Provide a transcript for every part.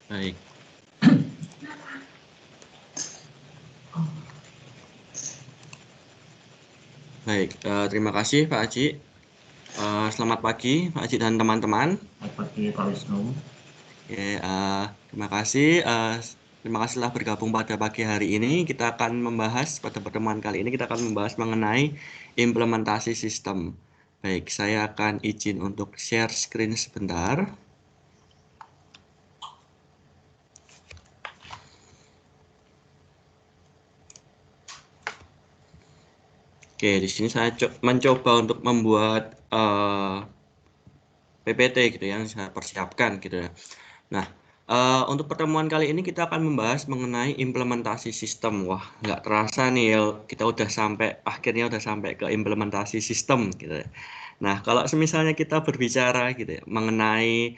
Baik. Baik, terima kasih Pak Aji. Selamat pagi Pak Aji dan teman-teman. Selamat pagi Pak Wisnu. Terima kasih. Terima kasih telah bergabung pada pagi hari ini. Kita akan membahas pada pertemuan kali ini kita akan membahas mengenai implementasi sistem. Baik, saya akan izin untuk share screen sebentar. Oke, di sini saya mencoba untuk membuat PPT gitu yang saya persiapkan gitu ya. Nah, untuk pertemuan kali ini kita akan membahas mengenai implementasi sistem. Wah, nggak terasa nih ya, kita akhirnya udah sampai ke implementasi sistem gitu ya. Nah, kalau misalnya kita berbicara gitu ya mengenai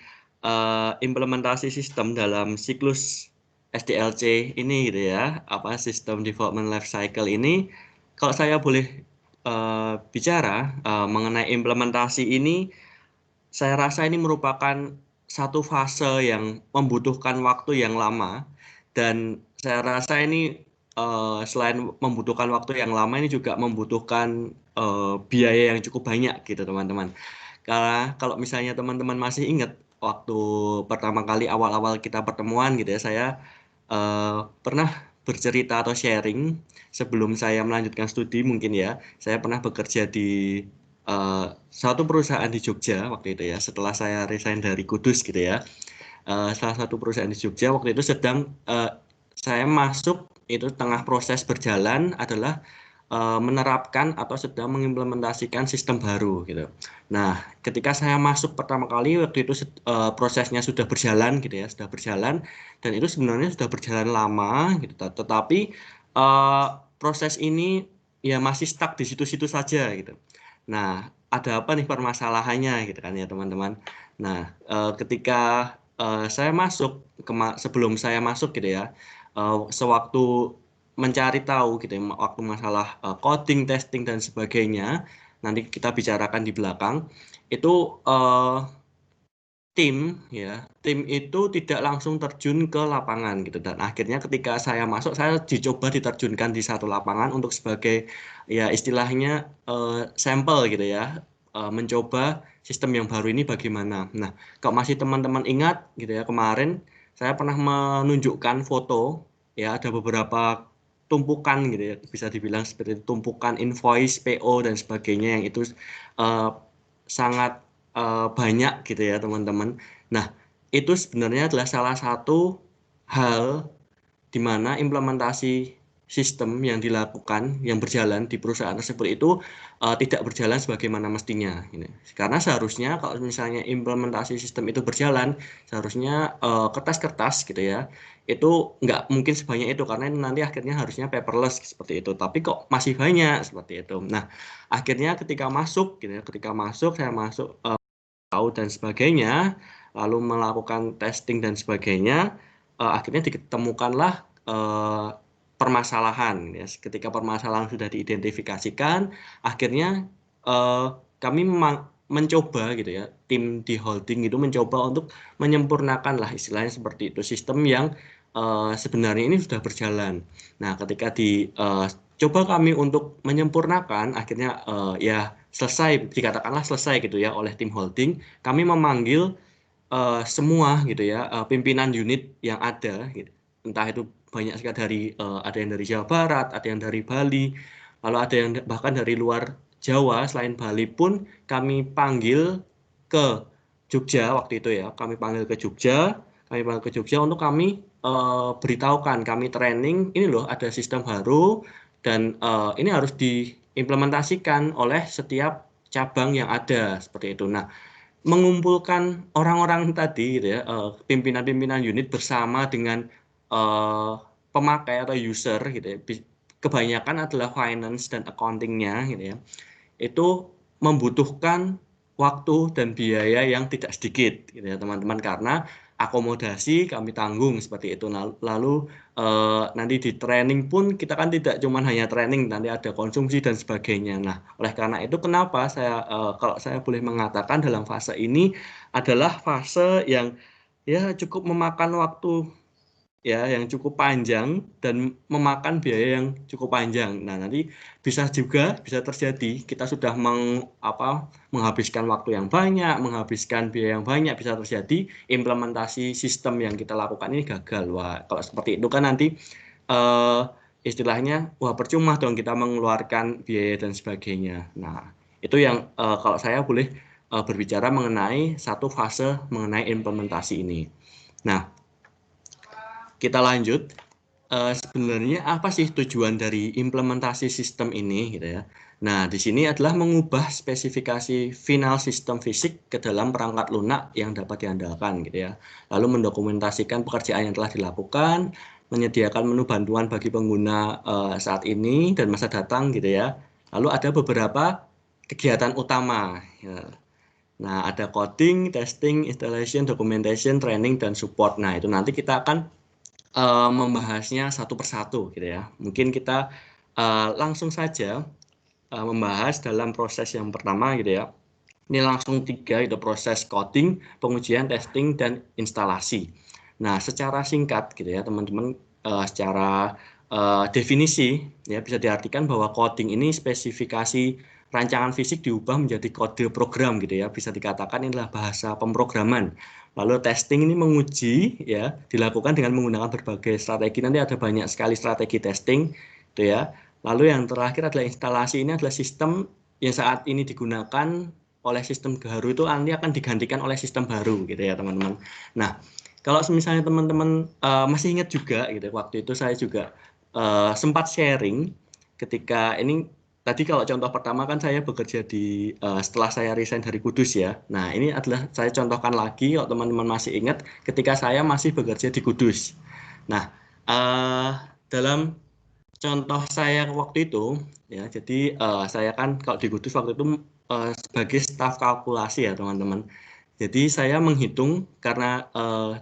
implementasi sistem dalam siklus SDLC ini gitu ya, apa System Development Life Cycle ini, kalau saya boleh bicara mengenai implementasi ini, saya rasa ini merupakan satu fase yang membutuhkan waktu yang lama, dan saya rasa ini selain membutuhkan waktu yang lama, ini juga membutuhkan biaya yang cukup banyak gitu teman-teman. Karena kalau misalnya teman-teman masih ingat waktu pertama kali awal-awal kita pertemuan gitu ya, saya pernah bercerita atau sharing sebelum saya melanjutkan studi mungkin ya, saya pernah bekerja di eh, satu perusahaan di Jogja waktu itu ya, setelah saya resign dari Kudus gitu ya. Salah satu perusahaan di Jogja waktu itu saya masuk itu tengah proses berjalan adalah menerapkan atau sedang mengimplementasikan sistem baru gitu. Nah, ketika saya masuk pertama kali waktu itu prosesnya sudah berjalan gitu ya, sudah berjalan, dan itu sebenarnya sudah berjalan lama gitu. Tetapi eh, proses ini ya masih stuck di situ-situ saja gitu. Nah, ada apa nih permasalahannya gitu kan ya teman-teman. Nah, ketika saya masuk sebelum saya masuk gitu ya, sewaktu mencari tahu gitu ya, waktu masalah coding, testing dan sebagainya, nanti kita bicarakan di belakang. Itu tim itu tidak langsung terjun ke lapangan gitu, dan akhirnya ketika saya masuk, saya dicoba diterjunkan di satu lapangan untuk sebagai ya istilahnya sampel gitu ya, mencoba sistem yang baru ini bagaimana. Nah, kalau masih teman-teman ingat gitu ya, kemarin saya pernah menunjukkan foto ya, ada beberapa tumpukan gitu ya, bisa dibilang seperti tumpukan invoice, PO dan sebagainya yang itu eh, sangat banyak gitu ya teman-teman. Nah, itu sebenarnya adalah salah satu hal di mana implementasi sistem yang dilakukan, yang berjalan di perusahaan tersebut itu tidak berjalan sebagaimana mestinya. Gitu. Karena seharusnya kalau misalnya implementasi sistem itu berjalan, seharusnya kertas-kertas gitu ya, itu nggak mungkin sebanyak itu, karena nanti akhirnya harusnya paperless seperti itu. Tapi kok masih banyak seperti itu. Nah, akhirnya ketika masuk, gitu ya, saya masuk tahu dan sebagainya, lalu melakukan testing dan sebagainya, akhirnya ditemukanlah eh, permasalahan. Ya. Ketika permasalahan sudah diidentifikasikan, akhirnya eh, kami mencoba gitu ya, tim di holding itu mencoba untuk menyempurnakan lah istilahnya seperti itu sistem yang sebenarnya ini sudah berjalan. Nah, ketika coba kami untuk menyempurnakan, akhirnya ya selesai, dikatakanlah selesai gitu ya oleh tim holding, kami memanggil semua gitu ya, pimpinan unit yang ada gitu. Entah itu banyak sekali ada yang dari Jawa Barat, ada yang dari Bali, lalu ada yang bahkan dari luar Jawa selain Bali pun kami panggil ke Jogja waktu itu ya. Kami panggil ke Jogja untuk kami beritahukan, kami training, ini loh ada sistem baru, dan ini harus diimplementasikan oleh setiap cabang yang ada seperti itu. Nah, mengumpulkan orang-orang tadi gitu ya, pimpinan-pimpinan unit bersama dengan eh, pemakai atau user gitu ya, kebanyakan adalah finance dan accountingnya gitu ya, itu membutuhkan waktu dan biaya yang tidak sedikit gitu ya teman-teman, karena akomodasi kami tanggung seperti itu. Lalu nanti di training pun kita kan tidak cuma hanya training, nanti ada konsumsi dan sebagainya. Nah, oleh karena itu kenapa kalau saya boleh mengatakan dalam fase ini adalah fase yang ya cukup memakan waktu ya yang cukup panjang dan memakan biaya yang cukup panjang. Nah, nanti bisa terjadi kita sudah menghabiskan waktu yang banyak, menghabiskan biaya yang banyak, bisa terjadi implementasi sistem yang kita lakukan ini gagal. Wah, kalau seperti itu kan nanti eh, istilahnya wah percuma dong kita mengeluarkan biaya dan sebagainya. Nah, itu yang kalau saya boleh berbicara mengenai satu fase mengenai implementasi ini. Nah, kita lanjut. Sebenarnya apa sih tujuan dari implementasi sistem ini gitu ya? Nah, di sini adalah mengubah spesifikasi final sistem fisik ke dalam perangkat lunak yang dapat diandalkan gitu ya. Lalu mendokumentasikan pekerjaan yang telah dilakukan, menyediakan menu bantuan bagi pengguna saat ini dan masa datang gitu ya. Lalu ada beberapa kegiatan utama ya. Nah, ada coding, testing, installation, documentation, training, dan support. Nah, itu nanti kita akan membahasnya satu persatu gitu ya. Mungkin kita langsung saja membahas dalam proses yang pertama gitu ya. Ini langsung 3 itu proses coding, pengujian, testing, dan instalasi. Nah, secara singkat gitu ya teman-teman, secara definisi ya bisa diartikan bahwa coding ini spesifikasi rancangan fisik diubah menjadi kode program gitu ya. Bisa dikatakan inilah bahasa pemrograman. Lalu testing ini menguji ya dilakukan dengan menggunakan berbagai strategi. Nanti ada banyak sekali strategi testing gitu ya. Lalu yang terakhir adalah instalasi. Ini adalah sistem yang saat ini digunakan oleh sistem baru itu nanti akan digantikan oleh sistem baru gitu ya teman-teman. Nah, kalau misalnya teman-teman masih ingat juga gitu, waktu itu saya juga sempat sharing ketika ini tadi kalau contoh pertama kan saya bekerja di setelah saya resign dari Kudus ya. Nah, ini adalah saya contohkan lagi kalau teman-teman masih ingat ketika saya masih bekerja di Kudus. Nah, dalam contoh saya waktu itu, ya, jadi saya kan kalau di Kudus waktu itu sebagai staf kalkulasi ya teman-teman. Jadi saya menghitung karena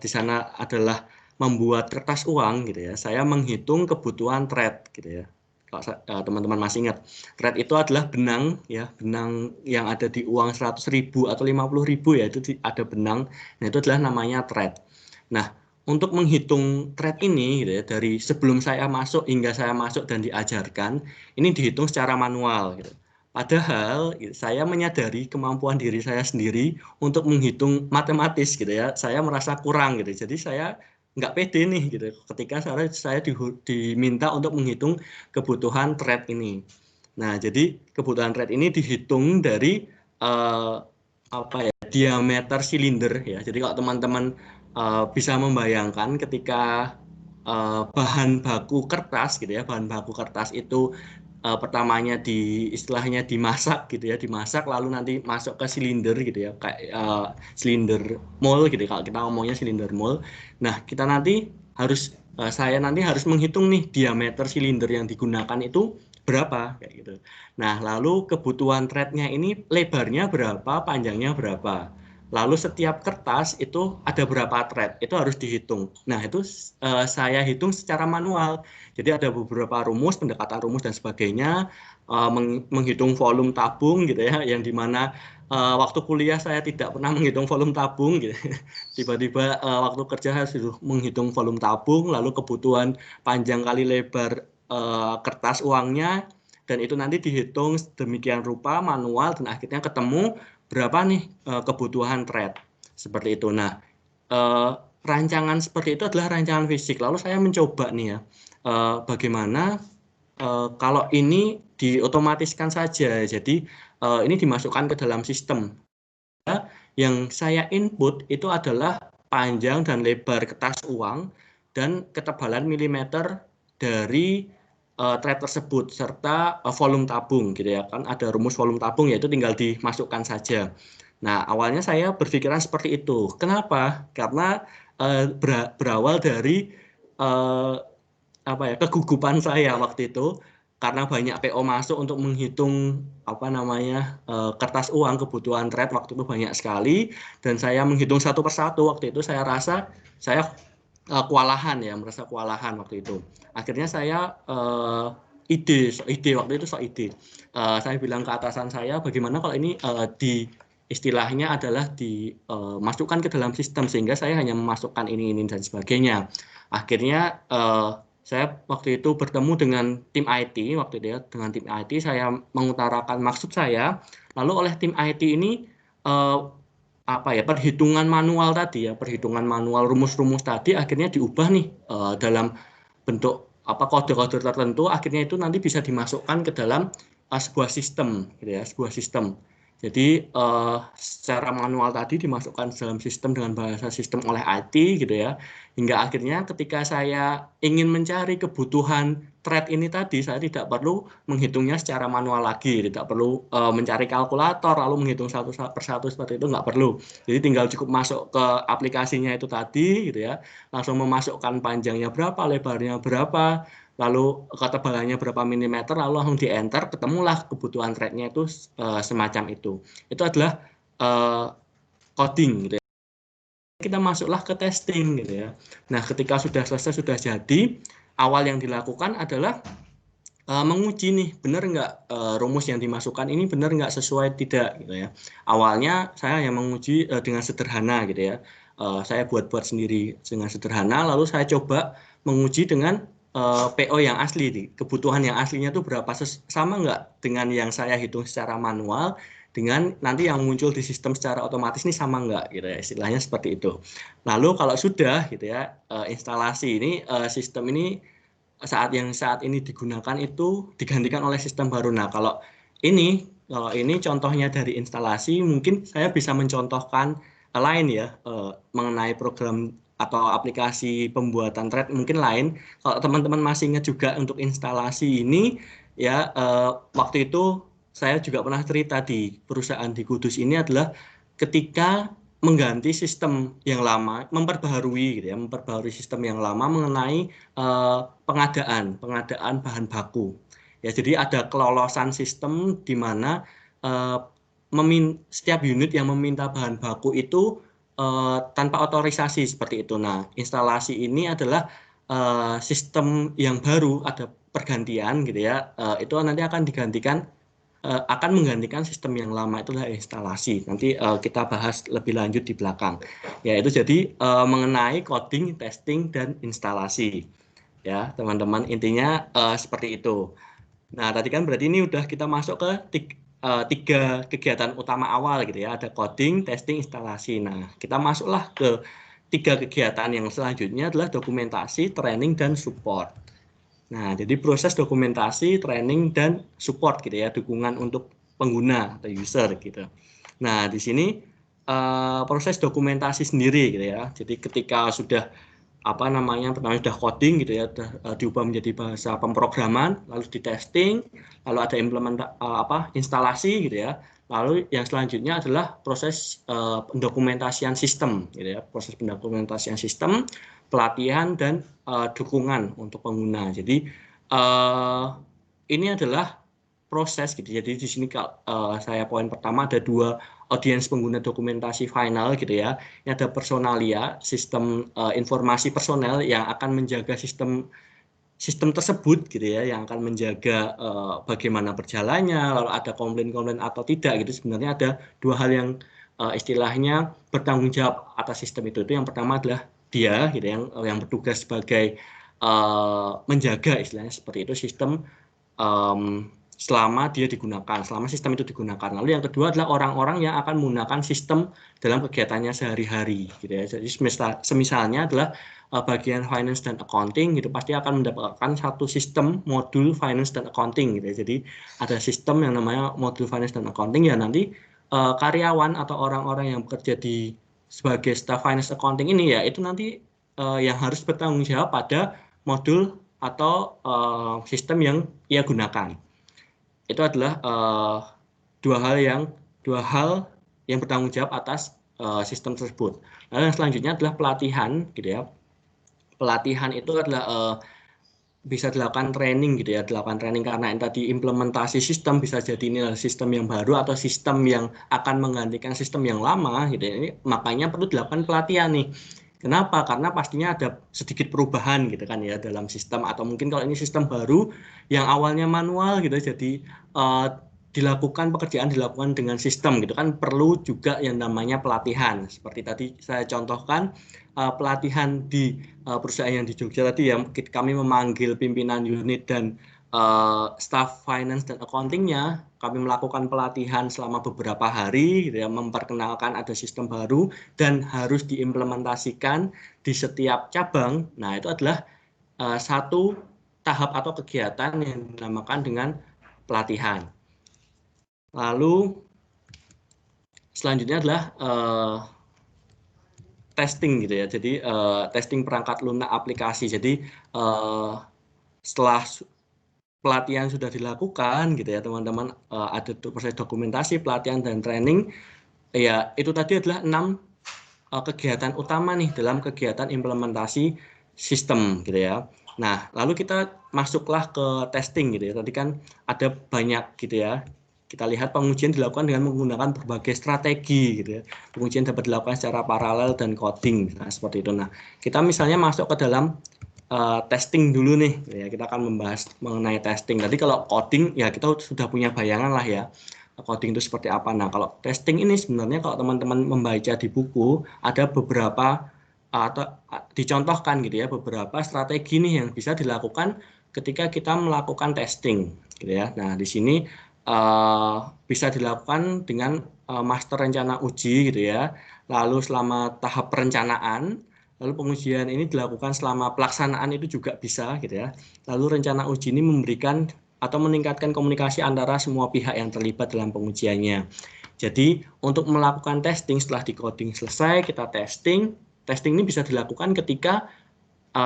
di sana adalah membuat kertas uang gitu ya. Saya menghitung kebutuhan trade gitu ya. Kalau teman-teman masih ingat, trade itu adalah benang ya, benang yang ada di uang 100.000 atau 50.000 ya, itu ada benang. Nah, itu adalah namanya trade. Nah, untuk menghitung trade ini gitu ya, dari sebelum saya masuk hingga saya masuk dan diajarkan, ini dihitung secara manual gitu. Padahal saya menyadari kemampuan diri saya sendiri untuk menghitung matematis gitu ya. Saya merasa kurang gitu. Jadi saya nggak pede nih gitu. Ketika saya diminta untuk menghitung kebutuhan trade ini. Nah, jadi kebutuhan trade ini dihitung dari eh, apa ya diameter silinder ya. Jadi kalau teman-teman bisa membayangkan ketika bahan baku kertas gitu ya, bahan baku kertas itu pertamanya istilahnya dimasak gitu ya, dimasak lalu nanti masuk ke silinder gitu ya, kayak silinder mol gitu kalau kita ngomongnya silinder mol. Nah, saya nanti harus menghitung nih diameter silinder yang digunakan itu berapa kayak gitu. Nah, lalu kebutuhan thread-nya ini lebarnya berapa, panjangnya berapa. Lalu setiap kertas itu ada berapa thread, itu harus dihitung. Nah, itu saya hitung secara manual. Jadi ada beberapa rumus, pendekatan rumus dan sebagainya, menghitung volume tabung gitu ya, yang dimana waktu kuliah saya tidak pernah menghitung volume tabung gitu. Tiba-tiba waktu kerja saya sudah menghitung volume tabung, lalu kebutuhan panjang kali lebar kertas uangnya, dan itu nanti dihitung demikian rupa manual dan akhirnya ketemu berapa nih kebutuhan thread seperti itu. Nah, eh, rancangan seperti itu adalah rancangan fisik. Lalu saya mencoba nih ya, bagaimana kalau ini diotomatiskan saja. Jadi ini dimasukkan ke dalam sistem. Yang saya input itu adalah panjang dan lebar kertas uang dan ketebalan milimeter dari thread tersebut serta volume tabung gitu ya kan ada rumus volume tabung yaitu tinggal dimasukkan saja. Nah, awalnya saya berpikiran seperti itu. Kenapa? Karena berawal dari eh, apa ya kegugupan saya waktu itu karena banyak PO masuk untuk menghitung apa namanya kertas uang kebutuhan trade waktu itu banyak sekali dan saya menghitung satu persatu waktu itu saya rasa saya kewalahan ya merasa kewalahan waktu itu akhirnya saya ide waktu itu ide saya bilang ke atasan saya bagaimana kalau ini istilahnya adalah dimasukkan ke dalam sistem sehingga saya hanya memasukkan ini dan sebagainya. Akhirnya saya waktu itu bertemu dengan tim IT, waktu itu ya, dengan tim IT saya mengutarakan maksud saya, lalu oleh tim IT ini eh, perhitungan manual tadi ya, perhitungan manual rumus-rumus tadi akhirnya diubah nih dalam bentuk kode-kode tertentu, akhirnya itu nanti bisa dimasukkan ke dalam sebuah sistem gitu ya, sebuah sistem. Jadi secara manual tadi dimasukkan dalam sistem dengan bahasa sistem oleh IT gitu ya. Hingga akhirnya ketika saya ingin mencari kebutuhan thread ini tadi, saya tidak perlu menghitungnya secara manual lagi, tidak perlu mencari kalkulator lalu menghitung satu persatu seperti itu, nggak perlu. Jadi tinggal cukup masuk ke aplikasinya itu tadi gitu ya, langsung memasukkan panjangnya berapa, lebarnya berapa, lalu ketebalannya berapa milimeter, lalu langsung di enter, ketemulah kebutuhan threadnya itu semacam itu. Itu adalah uh, coding gitu ya. Kita masuklah ke testing gitu ya. Nah, ketika sudah selesai, sudah jadi, awal yang dilakukan adalah menguji nih, benar nggak rumus yang dimasukkan ini benar nggak sesuai tidak gitu ya. Awalnya saya yang menguji dengan sederhana gitu ya. Saya buat-buat sendiri dengan sederhana, lalu saya coba menguji dengan PO yang asli nih. Kebutuhan yang aslinya itu berapa, sama nggak dengan yang saya hitung secara manual, dengan nanti yang muncul di sistem secara otomatis ini sama nggak gitu ya, istilahnya seperti itu. Lalu kalau sudah gitu ya, instalasi ini sistem ini saat ini digunakan itu digantikan oleh sistem baru. Nah, kalau ini contohnya dari instalasi, mungkin saya bisa mencontohkan lain ya mengenai program atau aplikasi pembuatan thread mungkin lain. Kalau teman-teman masih ingat juga untuk instalasi ini ya, waktu itu saya juga pernah cerita di perusahaan di Kudus ini adalah ketika mengganti sistem yang lama, memperbaharui gitu ya, memperbaharui sistem yang lama mengenai pengadaan bahan baku. Ya, jadi ada kelolosan sistem di mana eh, setiap unit yang meminta bahan baku itu tanpa otorisasi seperti itu. Nah, instalasi ini adalah sistem yang baru, ada pergantian gitu ya. Itu nanti akan menggantikan sistem yang lama, itulah instalasi. Nanti kita bahas lebih lanjut di belakang. Ya, itu jadi mengenai coding, testing, dan instalasi. Ya, teman-teman, intinya seperti itu. Nah, tadi kan berarti ini udah kita masuk ke tiga kegiatan utama awal gitu ya. Ada coding, testing, instalasi. Nah, kita masuklah ke tiga kegiatan yang selanjutnya adalah dokumentasi, training, dan support. Nah, jadi proses dokumentasi, training, dan support gitu ya, dukungan untuk pengguna atau user gitu. Nah, di sini proses dokumentasi sendiri gitu ya. Jadi ketika sudah pertama sudah coding gitu ya, diubah menjadi bahasa pemrograman, lalu di testing, lalu ada instalasi gitu ya. Lalu yang selanjutnya adalah proses pendokumentasian sistem gitu ya, proses pendokumentasian sistem, pelatihan, dan dukungan untuk pengguna. Jadi ini adalah proses gitu. Jadi di sini saya poin pertama ada dua audiens pengguna dokumentasi final gitu ya. Ini ada personalia, sistem informasi personel yang akan menjaga sistem tersebut gitu ya, yang akan menjaga bagaimana berjalannya, lalu ada komplain-komplain atau tidak gitu. Sebenarnya ada dua hal yang istilahnya bertanggung jawab atas sistem itu. Itu yang pertama adalah dia gitu yang bertugas sebagai menjaga istilahnya seperti itu sistem selama dia digunakan, selama sistem itu digunakan. Lalu yang kedua adalah orang-orang yang akan menggunakan sistem dalam kegiatannya sehari-hari gitu ya. Jadi semisalnya adalah bagian finance dan accounting gitu pasti akan mendapatkan satu sistem modul finance dan accounting gitu ya. Jadi ada sistem yang namanya modul finance dan accounting ya, nanti karyawan atau orang-orang yang bekerja sebagai staff finance accounting ini ya itu nanti yang harus bertanggung jawab pada modul atau sistem yang ia gunakan. Itu adalah dua hal yang bertanggung jawab atas sistem tersebut. Lalu yang selanjutnya adalah pelatihan gitu ya. Pelatihan itu adalah bisa dilakukan training gitu ya, dilakukan training karena yang tadi implementasi sistem bisa jadi ini adalah sistem yang baru atau sistem yang akan menggantikan sistem yang lama gitu ya. Ini makanya perlu dilakukan pelatihan nih. Kenapa? Karena pastinya ada sedikit perubahan gitu kan ya dalam sistem, atau mungkin kalau ini sistem baru yang awalnya manual gitu jadi dilakukan pekerjaan dilakukan dengan sistem gitu kan, perlu juga yang namanya pelatihan. Seperti tadi saya contohkan pelatihan di perusahaan yang di Jogja tadi yang kami memanggil pimpinan unit dan staff finance dan accountingnya, kami melakukan pelatihan selama beberapa hari gitu ya, memperkenalkan ada sistem baru dan harus diimplementasikan di setiap cabang. Nah, itu adalah satu tahap atau kegiatan yang dinamakan dengan pelatihan. Lalu selanjutnya adalah testing gitu ya. Jadi testing perangkat lunak aplikasi. Jadi setelah pelatihan sudah dilakukan gitu ya teman-teman, ada proses dokumentasi pelatihan dan training. Ya itu tadi adalah 6 kegiatan utama nih dalam kegiatan implementasi sistem gitu ya. Nah, lalu kita masuklah ke testing gitu ya. Tadi kan ada banyak gitu ya. Kita lihat pengujian dilakukan dengan menggunakan berbagai strategi gitu ya. Pengujian dapat dilakukan secara paralel dan coding, nah, seperti itu. Nah, kita misalnya masuk ke dalam testing dulu nih, ya kita akan membahas mengenai testing. Tadi kalau coding ya kita sudah punya bayangan lah ya, coding itu seperti apa. Nah, kalau testing ini sebenarnya kalau teman-teman membaca di buku ada beberapa atau dicontohkan gitu ya beberapa strategi nih yang bisa dilakukan ketika kita melakukan testing gitu ya. Nah, di sini bisa dilakukan dengan master rencana uji gitu ya. Lalu selama tahap perencanaan, lalu pengujian ini dilakukan selama pelaksanaan itu juga bisa gitu ya. Lalu rencana uji ini memberikan atau meningkatkan komunikasi antara semua pihak yang terlibat dalam pengujiannya. Jadi untuk melakukan testing setelah di coding selesai, kita testing. Testing ini bisa dilakukan ketika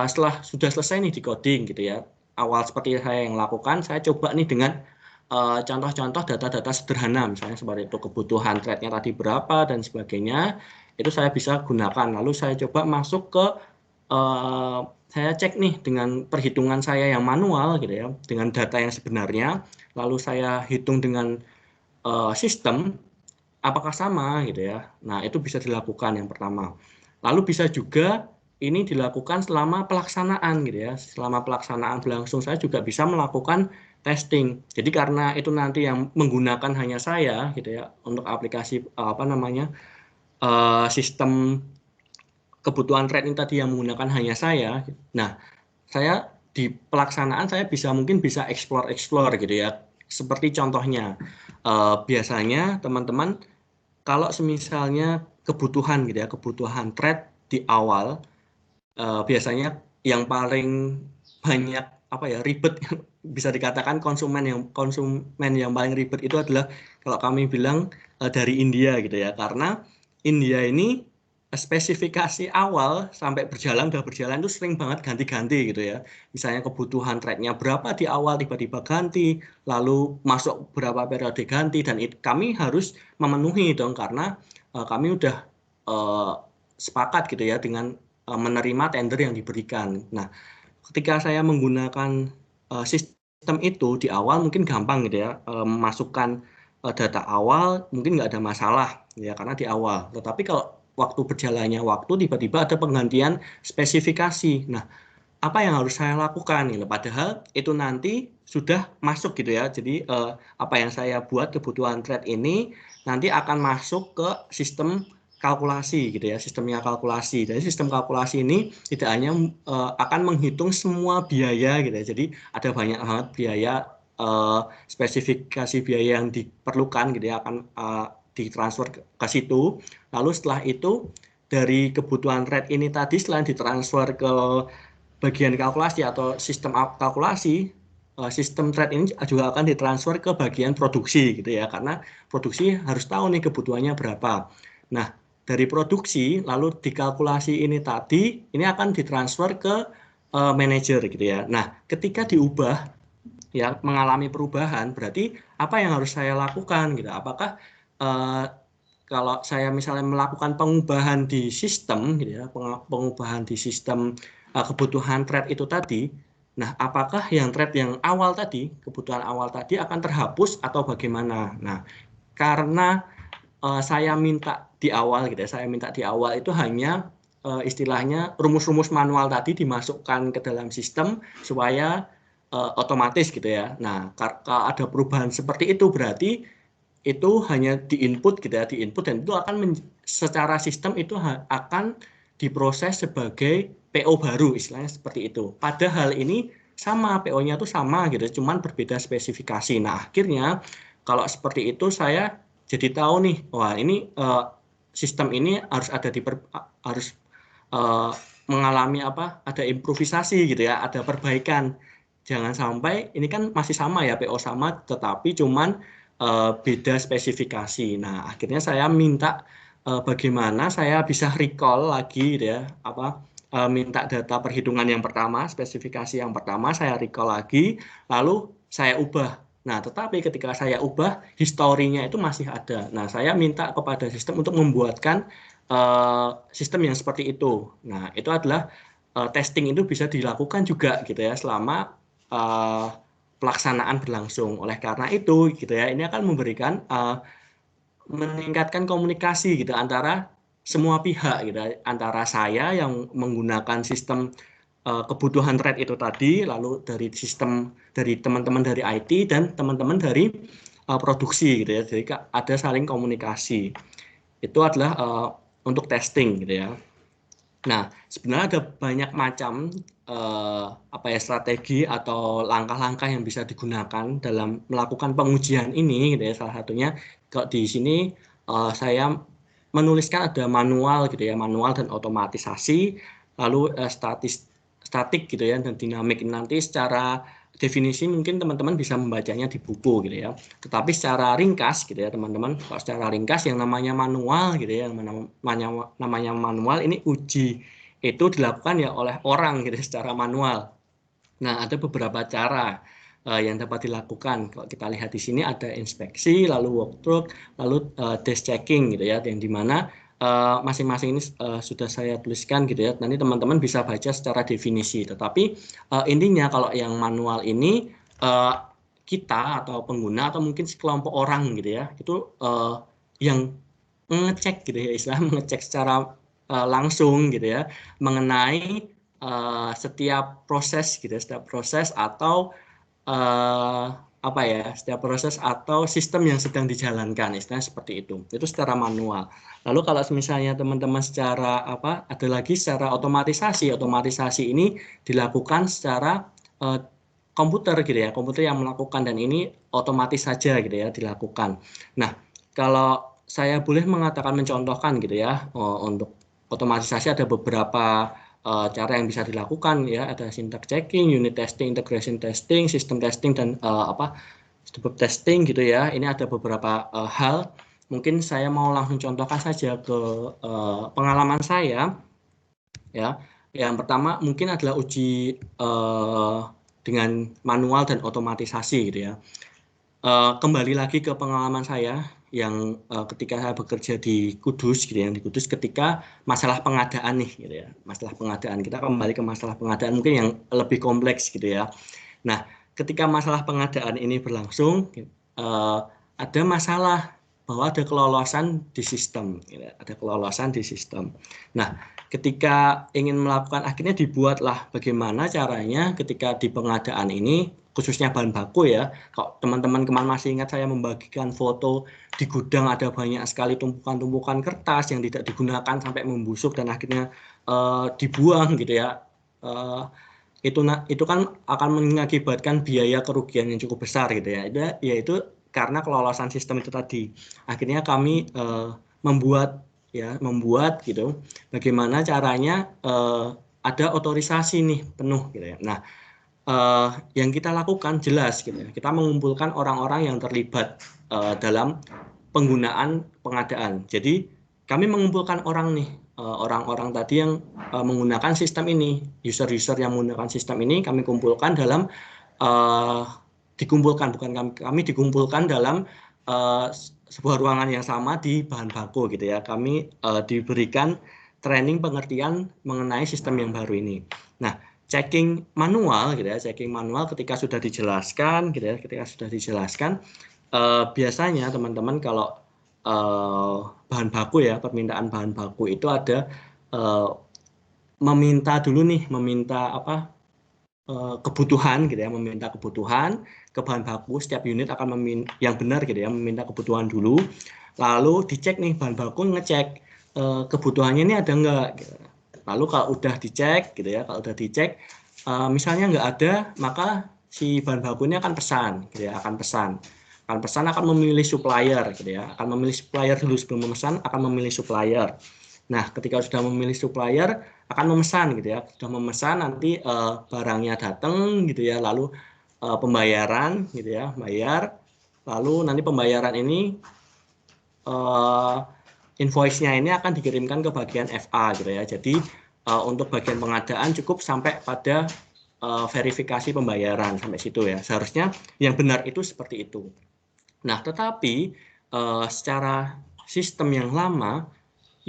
setelah sudah selesai nih di coding gitu ya. Awal seperti saya yang lakukan, saya coba nih dengan contoh-contoh data-data sederhana, misalnya seperti itu kebutuhan thread-nya tadi berapa dan sebagainya, itu saya bisa gunakan. Lalu saya coba masuk ke saya cek nih dengan perhitungan saya yang manual gitu ya, dengan data yang sebenarnya, lalu saya hitung dengan sistem apakah sama gitu ya. Nah, itu bisa dilakukan yang pertama. Lalu bisa juga ini dilakukan selama pelaksanaan gitu ya. Selama pelaksanaan berlangsung saya juga bisa melakukan testing. Jadi karena itu nanti yang menggunakan hanya saya gitu ya untuk aplikasi apa namanya sistem kebutuhan trade ini tadi yang menggunakan hanya saya. Nah, saya di pelaksanaan saya mungkin bisa explore gitu ya. Seperti contohnya biasanya teman-teman kalau semisalnya kebutuhan gitu ya, kebutuhan trade di awal biasanya yang paling banyak apa ya ribet bisa dikatakan konsumen yang paling ribet itu adalah kalau kami bilang dari India gitu ya, karena India ini spesifikasi awal sampai udah berjalan itu sering banget ganti-ganti gitu ya. Misalnya kebutuhan trade-nya berapa di awal tiba-tiba ganti, lalu masuk berapa periode ganti dan kami harus memenuhi dong karena kami udah sepakat gitu ya dengan menerima tender yang diberikan. Nah, ketika saya menggunakan sistem itu di awal mungkin gampang gitu ya, memasukkan data awal mungkin nggak ada masalah ya karena di awal. Tetapi kalau waktu berjalannya waktu tiba-tiba ada penggantian spesifikasi. Nah, apa yang harus saya lakukan gitu? Padahal itu nanti sudah masuk gitu ya. Jadi apa yang saya buat kebutuhan trade ini nanti akan masuk ke sistem kalkulasi gitu ya, sistemnya kalkulasi. Jadi sistem kalkulasi ini tidak hanya akan menghitung semua biaya gitu ya. Jadi ada banyak banget biaya spesifikasi biaya yang diperlukan gitu ya akan ditransfer ke situ. Lalu setelah itu dari kebutuhan trade ini tadi selain ditransfer ke bagian kalkulasi atau sistem kalkulasi, sistem trade ini juga akan ditransfer ke bagian produksi gitu ya, karena produksi harus tahu nih kebutuhannya berapa. Nah, dari produksi lalu dikalkulasi ini tadi, ini akan ditransfer ke manajer gitu ya. Nah, ketika diubah ya mengalami perubahan, berarti apa yang harus saya lakukan gitu? Apakah kalau saya misalnya melakukan pengubahan di sistem gitu ya, pengubahan di sistem kebutuhan trade itu tadi, nah apakah yang trade yang awal tadi, kebutuhan awal tadi akan terhapus atau bagaimana? Nah, karena saya minta di awal gitu ya, saya minta di awal itu hanya istilahnya rumus-rumus manual tadi dimasukkan ke dalam sistem supaya otomatis gitu ya. Nah, kalau ada perubahan seperti itu berarti itu hanya diinput gitu ya, diinput dan itu akan secara sistem itu akan diproses sebagai PO baru istilahnya seperti itu. Padahal ini sama PO-nya itu sama gitu, cuman berbeda spesifikasi. Nah, akhirnya kalau seperti itu saya jadi tahu nih, wah ini sistem ini harus ada harus eh, mengalami apa? Ada improvisasi gitu ya, ada perbaikan. Jangan sampai ini kan masih sama ya PO sama, tetapi cuman beda spesifikasi. Nah, akhirnya saya minta bagaimana saya bisa recall lagi gitu ya, apa minta data perhitungan yang pertama, spesifikasi yang pertama saya recall lagi, lalu saya ubah. Nah, tetapi ketika saya ubah, historinya itu masih ada. Nah, saya minta kepada sistem untuk membuatkan sistem yang seperti itu. Nah, itu adalah testing itu bisa dilakukan juga gitu ya selama uh, pelaksanaan berlangsung. Oleh karena itu, gitu ya, ini akan memberikan meningkatkan komunikasi gitu antara semua pihak gitu, antara saya yang menggunakan sistem kebutuhan thread itu tadi, lalu dari sistem dari teman-teman dari IT dan teman-teman dari produksi gitu ya. Jadi ada saling komunikasi. Itu adalah untuk testing gitu ya. Nah, sebenarnya ada banyak macam apa ya strategi atau langkah-langkah yang bisa digunakan dalam melakukan pengujian ini, gitu ya. Salah satunya kalau di sini saya menuliskan ada manual gitu ya, manual dan otomatisasi, lalu statik gitu ya dan dinamik. Nanti secara definisi mungkin teman-teman bisa membacanya di buku gitu ya. Tetapi secara ringkas gitu ya teman-teman, kalau secara ringkas yang namanya manual gitu ya, yang namanya manual ini uji itu dilakukan ya oleh orang gitu secara manual. Nah, ada beberapa cara yang dapat dilakukan. Kalau kita lihat di sini ada inspeksi, lalu walkthrough, lalu desk checking gitu ya, yang dimana masing-masing ini sudah saya tuliskan gitu ya. Nanti teman-teman bisa baca secara definisi. Tetapi intinya kalau yang manual ini uh, kita atau pengguna atau mungkin sekelompok orang gitu ya, itu yang mengecek gitu ya, istilah mengecek secara langsung gitu ya, mengenai setiap proses gitu, setiap proses atau apa ya, setiap proses atau sistem yang sedang dijalankan, istilahnya seperti itu. Itu secara manual. Lalu kalau misalnya teman-teman secara apa, ada lagi secara otomatisasi. Otomatisasi ini dilakukan secara komputer gitu ya, komputer yang melakukan dan ini otomatis saja gitu ya dilakukan. Nah, kalau saya boleh mengatakan mencontohkan gitu ya, untuk otomatisasi ada beberapa cara yang bisa dilakukan ya, ada syntax checking, unit testing, integration testing, system testing dan apa step testing gitu ya. Ini ada beberapa hal. Mungkin saya mau langsung contohkan saja ke pengalaman saya ya. Yang pertama mungkin adalah uji dengan manual dan otomatisasi gitu ya. Kembali lagi ke pengalaman saya yang ketika saya bekerja di Kudus gitu ya, di Kudus ketika masalah pengadaan nih gitu ya, masalah pengadaan, kita kembali ke masalah pengadaan mungkin yang lebih kompleks gitu ya. Nah, ketika masalah pengadaan ini berlangsung, ada masalah bahwa ada kelolosan di sistem, gitu ya, ada kelolosan di sistem. Nah, ketika ingin melakukan, akhirnya dibuatlah bagaimana caranya ketika di pengadaan ini, khususnya bahan baku ya. Kalau teman-teman kemarin masih ingat saya membagikan foto di gudang ada banyak sekali tumpukan-tumpukan kertas yang tidak digunakan sampai membusuk dan akhirnya dibuang gitu ya. Itu kan akan mengakibatkan biaya kerugian yang cukup besar gitu ya. Yaitu karena kelolosan sistem itu tadi. Akhirnya kami membuat gitu. Bagaimana caranya ada otorisasi nih penuh gitu ya. Nah, yang kita lakukan jelas gitu ya. Kita mengumpulkan orang-orang yang terlibat dalam penggunaan pengadaan. Jadi kami mengumpulkan orang nih, orang-orang tadi yang menggunakan sistem ini, user-user yang menggunakan sistem ini kami kumpulkan dalam uh, dikumpulkan bukan kami dikumpulkan dalam sebuah ruangan yang sama di bahan baku gitu ya. Kami diberikan training pengertian mengenai sistem yang baru ini. Nah, checking manual gitu ya, checking manual ketika sudah dijelaskan gitu ya, ketika sudah dijelaskan biasanya teman-teman kalau bahan baku ya, permintaan bahan baku itu ada meminta dulu nih, meminta apa kebutuhan gitu ya, meminta kebutuhan ke bahan baku. Setiap unit akan yang benar gitu ya, meminta kebutuhan dulu, lalu dicek nih bahan baku, ngecek kebutuhannya ini ada nggak gitu. Lalu kalau udah dicek gitu ya, kalau udah dicek misalnya nggak ada, maka si bahan baku ini akan pesan gitu ya, akan pesan akan memilih supplier gitu ya, akan memilih supplier dulu sebelum memesan, akan memilih supplier. Nah, ketika sudah memilih supplier, akan memesan gitu ya. Sudah memesan, nanti barangnya datang gitu ya, lalu pembayaran gitu ya, bayar. Lalu nanti pembayaran ini invoice-nya ini akan dikirimkan ke bagian FA gitu ya. Jadi untuk bagian pengadaan cukup sampai pada verifikasi pembayaran sampai situ ya. Seharusnya yang benar itu seperti itu. Nah, tetapi secara sistem yang lama,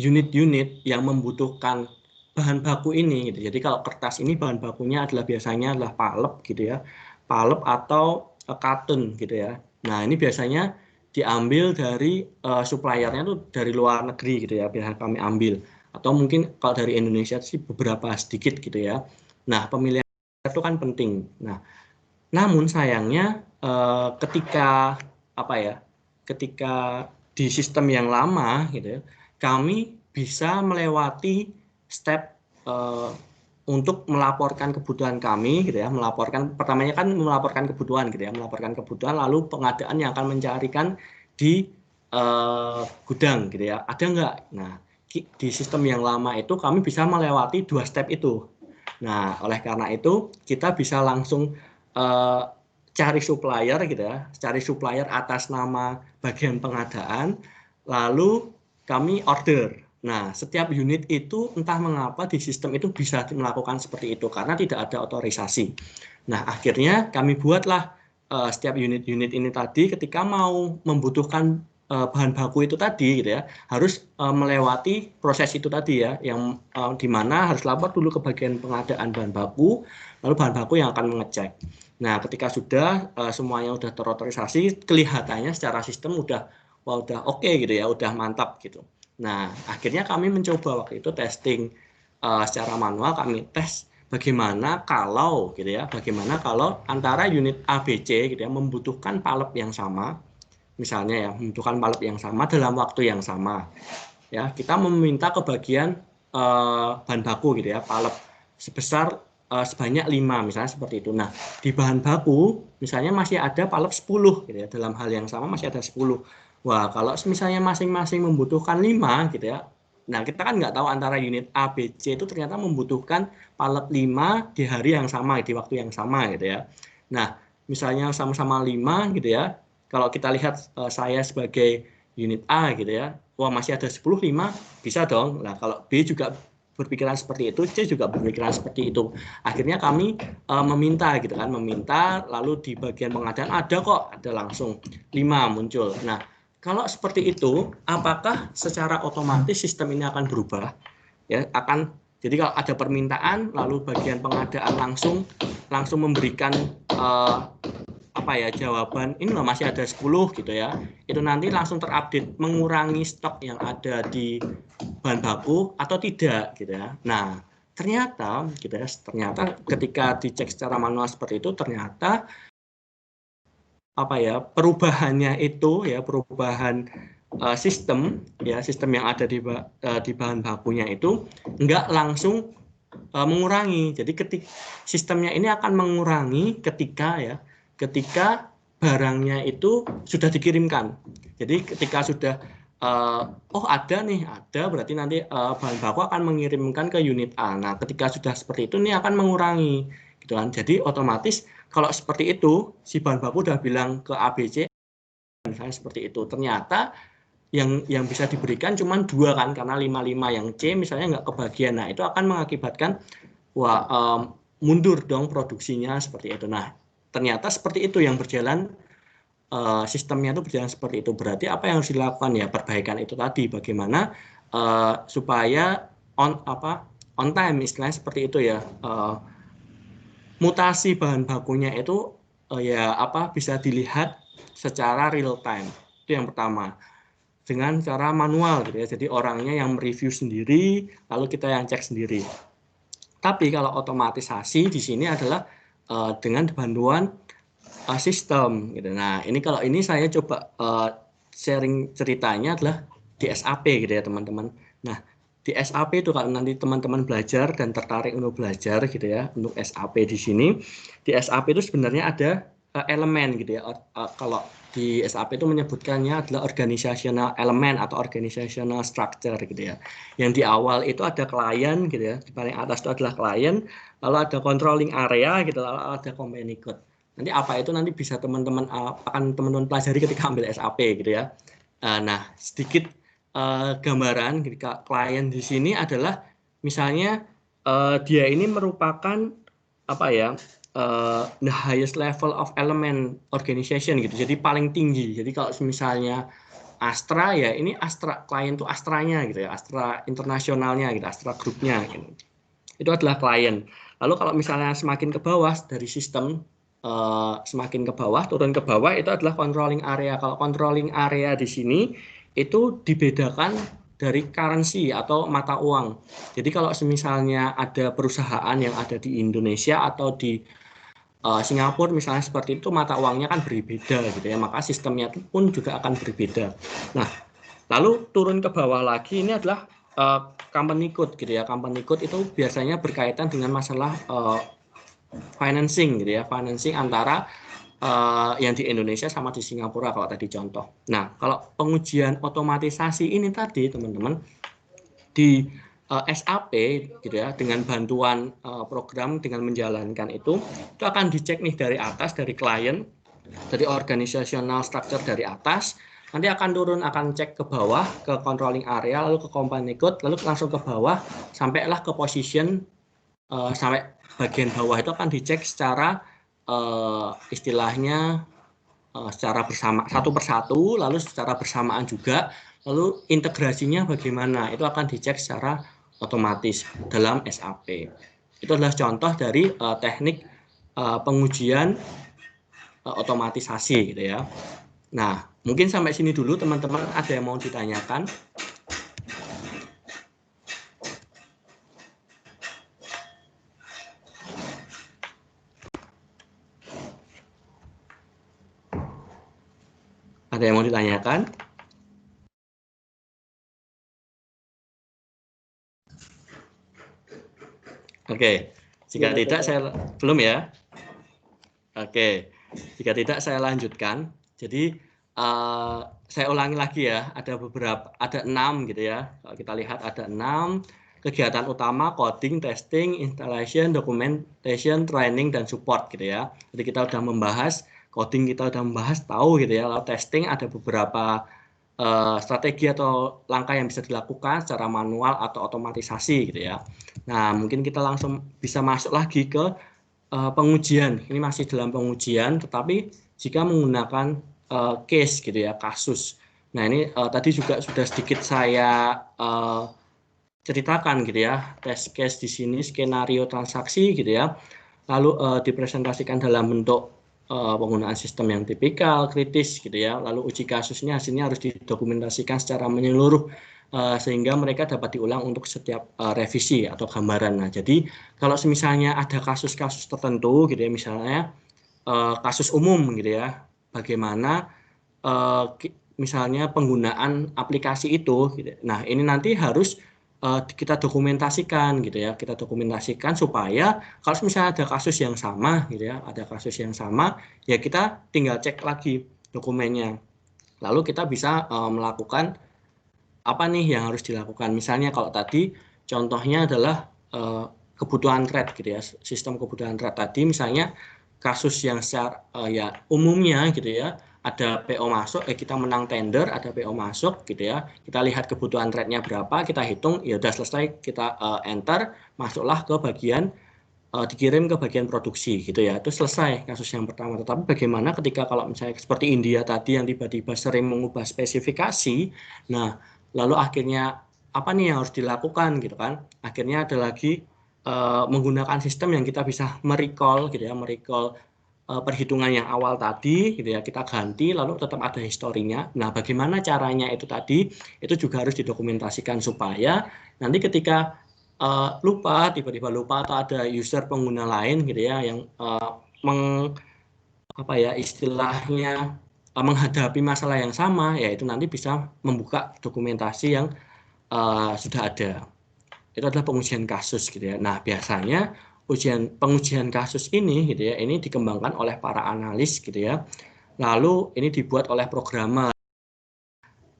unit-unit yang membutuhkan bahan baku ini gitu. Jadi kalau kertas ini bahan bakunya biasanya adalah pulp gitu ya. Pulp atau cotton gitu ya. Nah, ini biasanya diambil dari suppliernya tuh dari luar negeri gitu ya, biasanya kami ambil. Atau mungkin kalau dari Indonesia sih beberapa sedikit gitu ya. Nah, pemilihan itu kan penting. Nah, namun sayangnya ketika apa ya? Ketika di sistem yang lama gitu ya, kami bisa melewati step untuk melaporkan kebutuhan kami gitu ya, melaporkan pertamanya kan melaporkan kebutuhan gitu ya, melaporkan kebutuhan, lalu pengadaan yang akan mencarikan di gudang gitu ya, ada nggak? Nah, di sistem yang lama itu kami bisa melewati 2 step itu. Nah, oleh karena itu kita bisa langsung cari supplier gitu ya, cari supplier atas nama bagian pengadaan, lalu kami order. Nah, setiap unit itu entah mengapa di sistem itu bisa melakukan seperti itu karena tidak ada otorisasi. Nah, akhirnya kami buatlah setiap unit-unit ini tadi ketika mau membutuhkan bahan baku itu tadi gitu ya, harus melewati proses itu tadi ya, yang di mana harus lapor dulu ke bagian pengadaan bahan baku, lalu bahan baku yang akan mengecek. Nah, ketika sudah semuanya sudah terotorisasi, kelihatannya secara sistem udah oke gitu ya, udah mantap gitu. Nah, akhirnya kami mencoba waktu itu testing secara manual, kami tes bagaimana kalau gitu ya, bagaimana kalau antara unit A, B, C gitu ya membutuhkan pulp yang sama, misalnya ya, membutuhkan pulp yang sama dalam waktu yang sama. Ya, kita meminta ke bagian bahan baku gitu ya, pulp sebesar sebanyak 5 misalnya seperti itu. Nah, di bahan baku misalnya masih ada pulp 10 gitu ya, dalam hal yang sama masih ada 10. Wah, kalau misalnya masing-masing membutuhkan 5 gitu ya. Nah, kita kan nggak tahu antara unit A, B, C itu ternyata membutuhkan pulp 5 di hari yang sama, di waktu yang sama gitu ya. Nah, misalnya sama-sama 5 gitu ya. Kalau kita lihat saya sebagai unit A gitu ya. Wah, masih ada 10, 5 bisa dong. Nah, kalau B juga berpikiran seperti itu, C juga berpikiran seperti itu. Akhirnya kami meminta gitu kan, meminta lalu di bagian pengadaan ada kok, ada langsung 5 muncul. Nah, kalau seperti itu, apakah secara otomatis sistem ini akan berubah? Ya, akan jadi kalau ada permintaan lalu bagian pengadaan langsung memberikan apa ya jawaban ini loh masih ada 10 gitu ya, itu nanti langsung terupdate mengurangi stok yang ada di bahan baku atau tidak gitu ya. Nah, ternyata gitu ya, ternyata ketika dicek secara manual seperti itu ternyata apa ya perubahannya itu ya, perubahan sistem ya, sistem yang ada di bahan bakunya itu enggak langsung mengurangi. Jadi sistemnya ini akan mengurangi ketika barangnya itu sudah dikirimkan. Jadi ketika sudah ada berarti nanti bahan baku akan mengirimkan ke unit A. Nah, ketika sudah seperti itu ini akan mengurangi gitu kan. Jadi otomatis kalau seperti itu si bahan baku udah bilang ke ABC misalnya seperti itu. Ternyata yang bisa diberikan cuma 2 kan karena 55 yang C misalnya nggak kebagian. Nah, itu akan mengakibatkan mundur dong produksinya seperti itu. Nah, ternyata seperti itu yang berjalan, sistemnya itu berjalan seperti itu. Berarti apa yang harus dilakukan ya perbaikan itu tadi, bagaimana supaya on time istilahnya seperti itu ya. Mutasi bahan bakunya itu bisa dilihat secara real time. Itu yang pertama. Dengan cara manual gitu ya. Jadi orangnya yang mereview sendiri, lalu kita yang cek sendiri. Tapi kalau otomatisasi di sini adalah dengan bantuan sistem gitu. Nah, ini kalau ini saya coba sharing ceritanya adalah di SAP gitu ya, teman-teman. Nah, di SAP itu kalau nanti teman-teman belajar dan tertarik untuk belajar gitu ya, untuk SAP di sini, di SAP itu sebenarnya ada elemen gitu ya. Kalau di SAP itu menyebutkannya adalah organizational element atau organizational structure gitu ya. Yang di awal itu ada klien gitu ya, di paling atas itu adalah klien, lalu ada controlling area gitu, lalu ada company code. Nanti apa itu nanti bisa teman-teman akan teman-teman pelajari ketika ambil SAP gitu ya. Nah, sedikit gambaran ketika klien di sini adalah misalnya dia ini merupakan apa ya, the highest level of element organization gitu. Jadi paling tinggi. Jadi kalau misalnya Astra ya ini Astra klien tuh Astranya gitu ya, Astra internasionalnya gitu, Astra grupnya gitu. Itu adalah klien. Lalu kalau misalnya semakin ke bawah dari sistem semakin ke bawah, turun ke bawah itu adalah controlling area. Kalau controlling area di sini itu dibedakan dari currency atau mata uang. Jadi kalau misalnya ada perusahaan yang ada di Indonesia atau di Singapura misalnya seperti itu, mata uangnya kan berbeda gitu ya, maka sistemnya pun juga akan berbeda. Nah, lalu turun ke bawah lagi ini adalah company code gitu ya. Company code itu biasanya berkaitan dengan masalah financing gitu ya, financing antara yang di Indonesia sama di Singapura kalau tadi contoh. Nah, kalau pengujian otomatisasi ini tadi teman-teman di SAP gitu ya, dengan bantuan program dengan menjalankan itu akan dicek nih dari atas, dari klien, dari organizational structure dari atas, nanti akan turun, akan cek ke bawah ke controlling area, lalu ke company code, lalu langsung ke bawah sampailah ke position, sampai bagian bawah itu akan dicek secara istilahnya secara bersama satu persatu, lalu secara bersamaan juga, lalu integrasinya bagaimana itu akan dicek secara otomatis dalam SAP. Itu adalah contoh dari teknik pengujian otomatisasi gitu ya. Nah, mungkin sampai sini dulu teman-teman, ada yang mau ditanyakan? Ada yang mau ditanyakan? Oke, jika tidak saya belum ya. Oke, jika tidak saya lanjutkan. Jadi saya ulangi lagi ya, ada 6 gitu ya. Kalau kita lihat ada 6 kegiatan utama: coding, testing, installation, documentation, training, dan support gitu ya. Jadi kita sudah membahas coding, kita sudah membahas tahu gitu ya. Lalu testing ada beberapa strategi atau langkah yang bisa dilakukan secara manual atau otomatisasi gitu ya. Nah, mungkin kita langsung bisa masuk lagi ke pengujian. Ini masih dalam pengujian, tetapi jika menggunakan case gitu ya, kasus. Nah, ini tadi juga sudah sedikit saya ceritakan gitu ya, test case di sini, skenario transaksi gitu ya, lalu dipresentasikan dalam bentuk penggunaan sistem yang tipikal, kritis gitu ya, lalu uji kasusnya hasilnya harus didokumentasikan secara menyeluruh sehingga mereka dapat diulang untuk setiap revisi atau gambaran. Nah, jadi kalau misalnya ada kasus-kasus tertentu gitu ya, misalnya kasus umum gitu ya, bagaimana misalnya penggunaan aplikasi itu gitu. Nah, ini nanti harus kita dokumentasikan gitu ya, kita dokumentasikan supaya kalau misalnya ada kasus yang sama gitu ya, ada kasus yang sama, ya kita tinggal cek lagi dokumennya, lalu kita bisa melakukan apa nih yang harus dilakukan. Misalnya kalau tadi contohnya adalah kebutuhan trade gitu ya, sistem kebutuhan trade tadi, misalnya kasus yang secara ya umumnya gitu ya, ada PO masuk, kita menang tender, ada PO masuk gitu ya, kita lihat kebutuhan trade-nya berapa, kita hitung, ya udah selesai, kita enter, masuklah ke bagian dikirim ke bagian produksi gitu ya, itu selesai kasus yang pertama. Tetapi bagaimana ketika kalau misalnya seperti India tadi yang tiba-tiba sering mengubah spesifikasi, nah lalu akhirnya apa nih yang harus dilakukan gitu kan, akhirnya ada lagi menggunakan sistem yang kita bisa merecall gitu ya, merecall perhitungan yang awal tadi gitu ya, kita ganti lalu tetap ada historinya. Nah, bagaimana caranya itu tadi, itu juga harus didokumentasikan supaya nanti ketika lupa, tiba-tiba lupa atau ada user pengguna lain gitu ya yang apa ya istilahnya menghadapi masalah yang sama, yaitu nanti bisa membuka dokumentasi yang sudah ada. Itu adalah pengujian kasus gitu ya. Nah, biasanya pengujian kasus ini gitu ya, ini dikembangkan oleh para analis gitu ya. Lalu ini dibuat oleh programmer.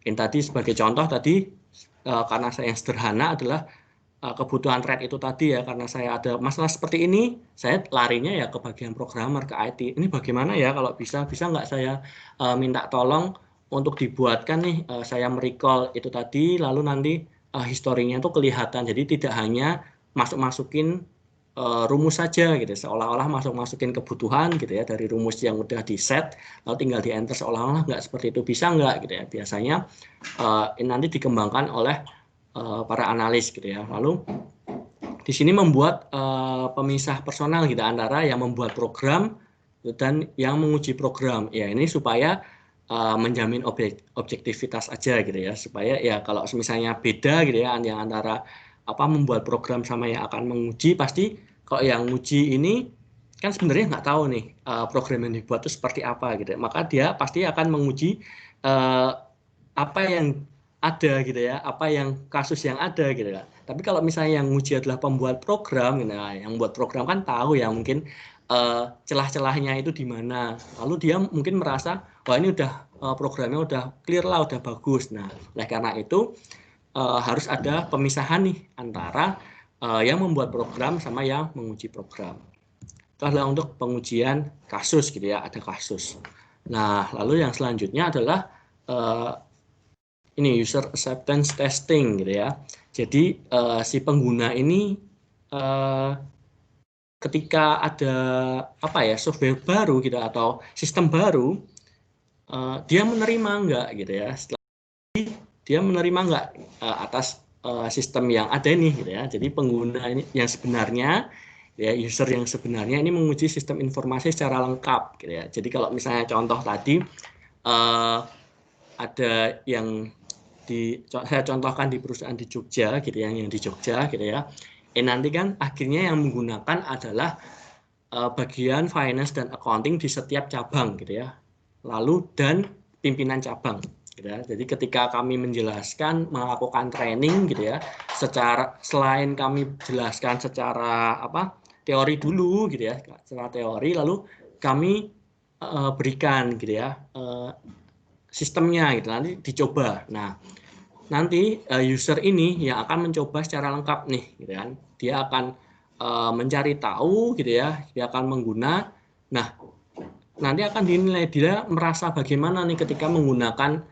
Ini tadi sebagai contoh tadi karena saya yang sederhana adalah kebutuhan thread itu tadi ya, karena saya ada masalah seperti ini, saya larinya ya ke bagian programmer, ke IT. Ini bagaimana ya kalau bisa nggak saya minta tolong untuk dibuatkan nih, saya merecall itu tadi, lalu nanti historinya itu kelihatan. Jadi tidak hanya masukin rumus saja gitu, seolah-olah masukin kebutuhan gitu ya dari rumus yang udah di set, lalu tinggal di enter seolah-olah nggak seperti itu, bisa nggak gitu ya. Biasanya ini nanti dikembangkan oleh para analis gitu ya. Lalu di sini membuat pemisah personal gitu antara yang membuat program dan yang menguji program. Ya ini supaya menjamin objektivitas aja gitu ya. Supaya ya kalau misalnya beda gitu ya yang antara apa membuat program sama yang akan menguji, pasti kalau yang menguji ini kan sebenarnya nggak tahu nih program yang dibuat itu seperti apa gitu ya. Maka dia pasti akan menguji apa yang ada gitu ya, apa yang kasus yang ada gitu ya. Tapi kalau misalnya yang nguji adalah pembuat program, nah yang buat program kan tahu ya mungkin celah-celahnya itu di mana. Lalu dia mungkin merasa, wah ini udah programnya udah clear lah, udah bagus. Nah, oleh karena itu harus ada pemisahan nih antara yang membuat program sama yang menguji program. Itu adalah untuk pengujian kasus gitu ya, ada kasus. Nah, lalu yang selanjutnya adalah ini user acceptance testing gitu ya. Jadi si pengguna ini ketika ada apa ya software baru gitu atau sistem baru, dia menerima enggak gitu ya. Setelah dia menerima enggak atas sistem yang ada ini gitu ya. Jadi pengguna ini yang sebenarnya ya user yang sebenarnya ini menguji sistem informasi secara lengkap gitu ya. Jadi kalau misalnya contoh tadi ada yang saya contohkan di perusahaan di Jogja gitu ya, yang di Jogja gitu ya. Nanti kan akhirnya yang menggunakan adalah bagian finance dan accounting di setiap cabang gitu ya. Lalu dan pimpinan cabang gitu ya. Jadi ketika kami menjelaskan melakukan training gitu ya, selain kami jelaskan secara teori dulu gitu ya, secara teori lalu kami berikan gitu ya sistemnya gitu nanti dicoba. Nah, nanti user ini yang akan mencoba secara lengkap nih gitu kan. Dia akan mencari tahu gitu ya, dia akan mengguna. Nah, nanti akan dinilai dia merasa bagaimana nih ketika menggunakan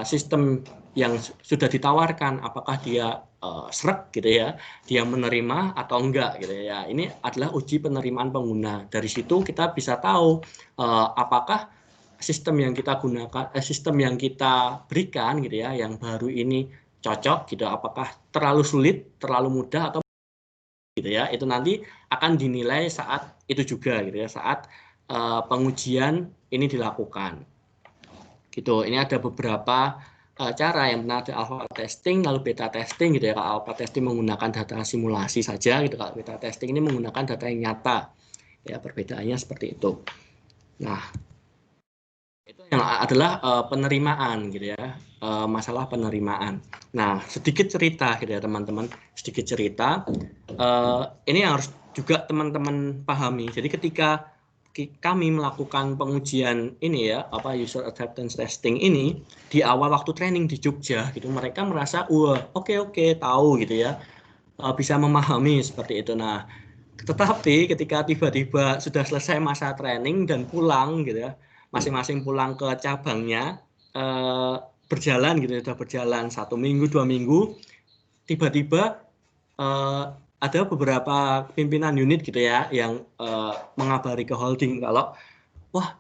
sistem yang sudah ditawarkan, apakah dia srek gitu ya, dia menerima atau enggak gitu ya. Ini adalah uji penerimaan pengguna. Dari situ kita bisa tahu apakah sistem yang kita gunakan, sistem yang kita berikan gitu ya, yang baru ini cocok gitu, apakah terlalu sulit, terlalu mudah atau gitu ya, itu nanti akan dinilai saat itu juga gitu ya, saat pengujian ini dilakukan. Gitu. Ini ada beberapa cara yang benar, ada alpha testing, lalu beta testing gitu ya. Kalau alpha testing menggunakan data simulasi saja gitu, kalau beta testing ini menggunakan data yang nyata. Ya, perbedaannya seperti itu. Nah, itu yang adalah penerimaan gitu ya, masalah penerimaan. Nah, sedikit cerita gitu ya teman-teman, sedikit cerita. Ini yang harus juga teman-teman pahami. Jadi ketika kami melakukan pengujian ini ya, user acceptance testing ini di awal waktu training di Jogja gitu, mereka merasa wah oke, tahu gitu ya, bisa memahami seperti itu. Nah, tetapi ketika tiba-tiba sudah selesai masa training dan pulang gitu ya, masing-masing pulang ke cabangnya, berjalan gitu, sudah berjalan 1 minggu, 2 minggu, tiba-tiba ada beberapa pimpinan unit gitu ya, yang mengabari ke holding kalau, wah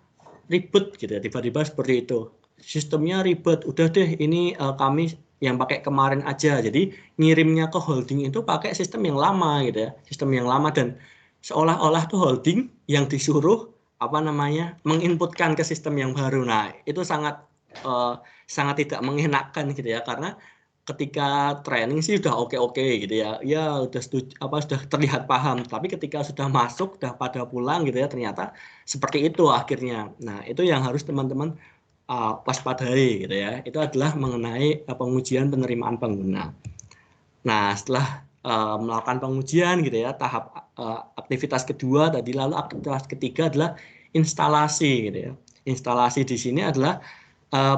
ribet gitu ya, tiba-tiba seperti itu. Sistemnya ribet, udah deh ini kami yang pakai kemarin aja. Jadi ngirimnya ke holding itu pakai sistem yang lama gitu ya, sistem yang lama dan seolah-olah tuh holding yang disuruh menginputkan ke sistem yang baru. Nah, itu sangat sangat tidak mengenakan gitu ya, karena ketika training sih udah oke-oke gitu ya. Ya udah sudah terlihat paham, tapi ketika sudah masuk, udah pada pulang gitu ya, ternyata seperti itu akhirnya. Nah, itu yang harus teman-teman waspadai gitu ya. Itu adalah mengenai pengujian penerimaan pengguna. Nah, setelah melakukan pengujian gitu ya, tahap aktivitas kedua tadi, lalu aktivitas ketiga adalah instalasi gitu ya. Instalasi di sini adalah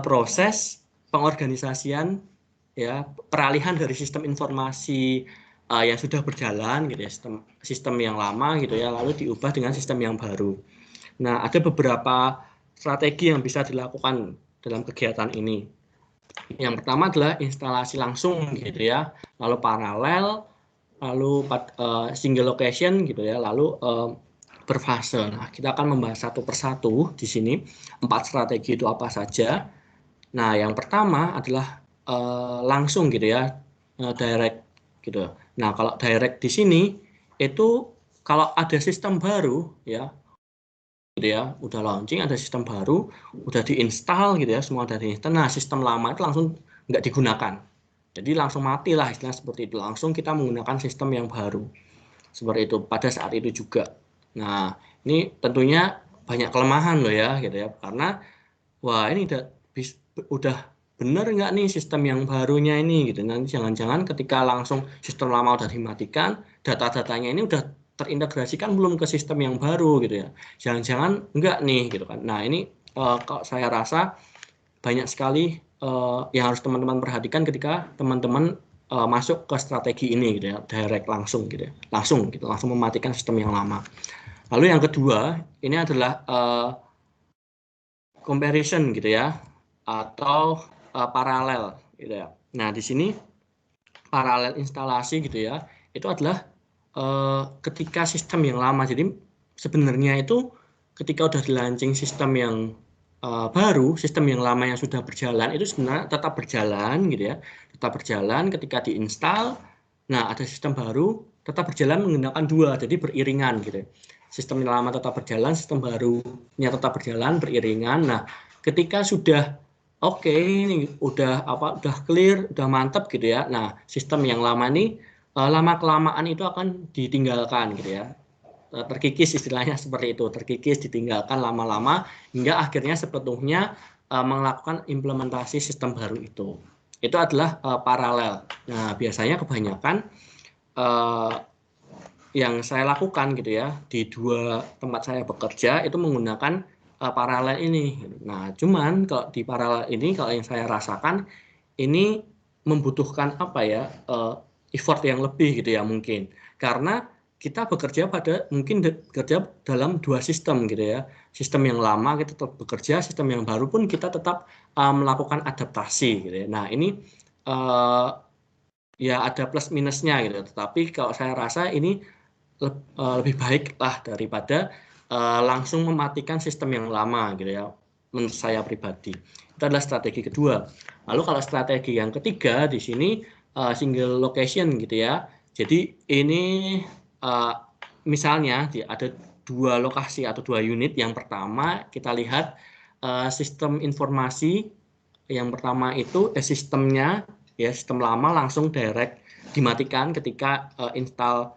proses pengorganisasian ya, peralihan dari sistem informasi yang sudah berjalan gitu ya, sistem yang lama gitu ya, lalu diubah dengan sistem yang baru. Nah, ada beberapa strategi yang bisa dilakukan dalam kegiatan ini. Yang pertama adalah instalasi langsung gitu ya, lalu paralel, lalu single location gitu ya, lalu berfase. Nah, kita akan membahas satu persatu di sini. 4 strategi itu apa saja. Nah, yang pertama adalah langsung gitu ya, direct gitu. Nah, kalau direct di sini itu kalau ada sistem baru ya, gitu ya, udah launching, ada sistem baru, udah diinstal gitu ya, semua udah diinstal. Nah, sistem lama itu langsung nggak digunakan. Jadi langsung mati lah istilah seperti itu. Langsung kita menggunakan sistem yang baru. Seperti itu pada saat itu juga. Nah, ini tentunya banyak kelemahan loh ya gitu ya. Karena wah, ini udah bener nggak nih sistem yang barunya ini gitu. Nanti jangan-jangan ketika langsung sistem lama udah dimatikan, data-datanya ini udah terintegrasikan belum ke sistem yang baru gitu ya. Jangan-jangan enggak nih gitu kan. Nah, ini kalau saya rasa banyak sekali yang harus teman-teman perhatikan ketika teman-teman masuk ke strategi ini gitu ya, direct langsung gitu ya. Langsung mematikan sistem yang lama. Lalu yang kedua, ini adalah comparison gitu ya, atau paralel gitu ya. Nah, di sini paralel instalasi gitu ya, itu adalah ketika sistem yang lama. Jadi sebenarnya itu ketika udah dilaunching sistem yang baru, sistem yang lama yang sudah berjalan itu sebenarnya tetap berjalan gitu ya, tetap berjalan ketika diinstal. Nah, ada sistem baru tetap berjalan menggunakan dua, jadi beriringan gitu. Sistem yang lama tetap berjalan, sistem barunya tetap berjalan beriringan. Nah, ketika sudah oke, ini udah clear, udah mantap gitu ya. Nah, sistem yang lama ini lama kelamaan itu akan ditinggalkan gitu ya. Terkikis istilahnya seperti itu, terkikis ditinggalkan lama-lama hingga akhirnya sepenuhnya melakukan implementasi sistem baru itu. Itu adalah paralel. Nah, biasanya kebanyakan yang saya lakukan gitu ya di 2 tempat saya bekerja itu menggunakan paralel ini. Nah, cuman kalau di paralel ini kalau yang saya rasakan ini membutuhkan apa ya, effort yang lebih gitu ya mungkin. Karena kita bekerja mungkin bekerja dalam 2 sistem gitu ya. Sistem yang lama kita tetap bekerja, sistem yang baru pun kita tetap melakukan adaptasi gitu ya. Nah, ini ya ada plus minusnya gitu. Tetapi kalau saya rasa ini lebih baik lah daripada langsung mematikan sistem yang lama gitu ya, menurut saya pribadi. Itu adalah strategi kedua. Lalu kalau strategi yang ketiga di sini single location gitu ya. Jadi ini misalnya ada 2 lokasi atau 2 unit. Yang pertama kita lihat sistem informasi yang pertama itu sistemnya ya, sistem lama langsung direct dimatikan ketika install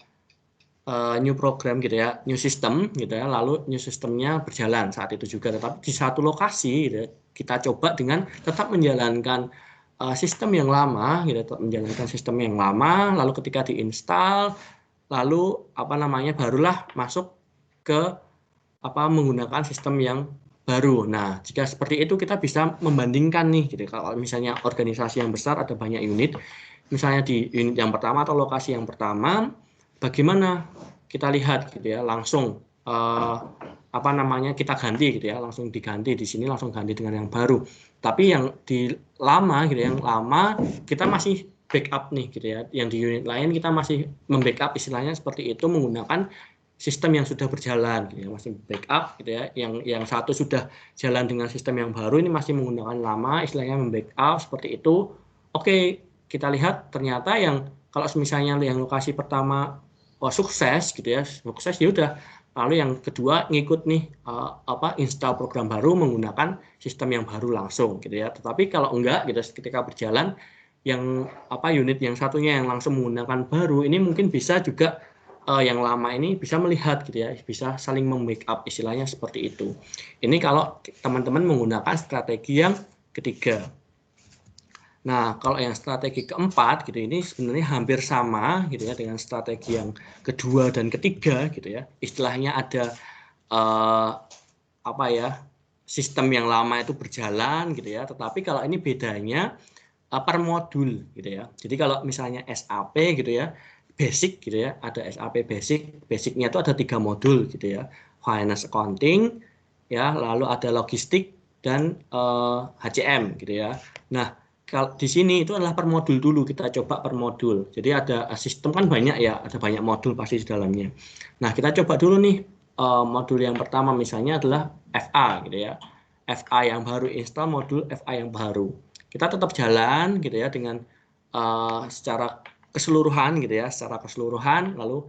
new program gitu ya, new system gitu ya, lalu new systemnya berjalan saat itu juga. Tetapi di satu lokasi gitu ya, kita coba dengan tetap menjalankan sistem yang lama gitu, tetap menjalankan sistem yang lama, lalu ketika diinstal, lalu apa namanya barulah masuk ke menggunakan sistem yang baru. Nah, jika seperti itu kita bisa membandingkan nih gitu. Kalau misalnya organisasi yang besar ada banyak unit, misalnya di unit yang pertama atau lokasi yang pertama, bagaimana kita lihat gitu ya, langsung apa namanya kita ganti gitu ya, langsung diganti di sini, langsung ganti dengan yang baru. Tapi yang di lama gitu, yang lama kita masih backup nih gitu ya. Yang di unit lain kita masih membackup istilahnya seperti itu menggunakan sistem yang sudah berjalan gitu ya, masih backup gitu ya. Yang satu sudah jalan dengan sistem yang baru, ini masih menggunakan lama, istilahnya membackup seperti itu. Oke, kita lihat ternyata yang kalau misalnya yang lokasi pertama sukses gitu ya, sukses ya udah. Lalu yang kedua ngikut nih install program baru menggunakan sistem yang baru langsung gitu ya. Tetapi kalau enggak gitu ketika berjalan yang unit yang satunya yang langsung menggunakan baru, ini mungkin bisa juga yang lama ini bisa melihat gitu ya, bisa saling membackup, istilahnya seperti itu. Ini kalau teman-teman menggunakan strategi yang ketiga. Nah, kalau yang strategi keempat gitu, ini sebenarnya hampir sama gitu ya dengan strategi yang kedua dan ketiga gitu ya. Istilahnya ada sistem yang lama itu berjalan gitu ya, tetapi kalau ini bedanya per modul gitu ya. Jadi kalau misalnya SAP gitu ya, basic gitu ya, ada SAP basic, basicnya itu ada 3 modul gitu ya, finance accounting ya, lalu ada logistik dan HCM gitu ya. Nah, kalau di sini itu adalah per modul dulu, kita coba per modul. Jadi ada sistem kan banyak ya, ada banyak modul pasti di dalamnya. Nah, kita coba dulu nih modul yang pertama misalnya adalah FA gitu ya. FA yang baru, install modul FA yang baru. Kita tetap jalan gitu ya dengan secara keseluruhan gitu ya, secara keseluruhan, lalu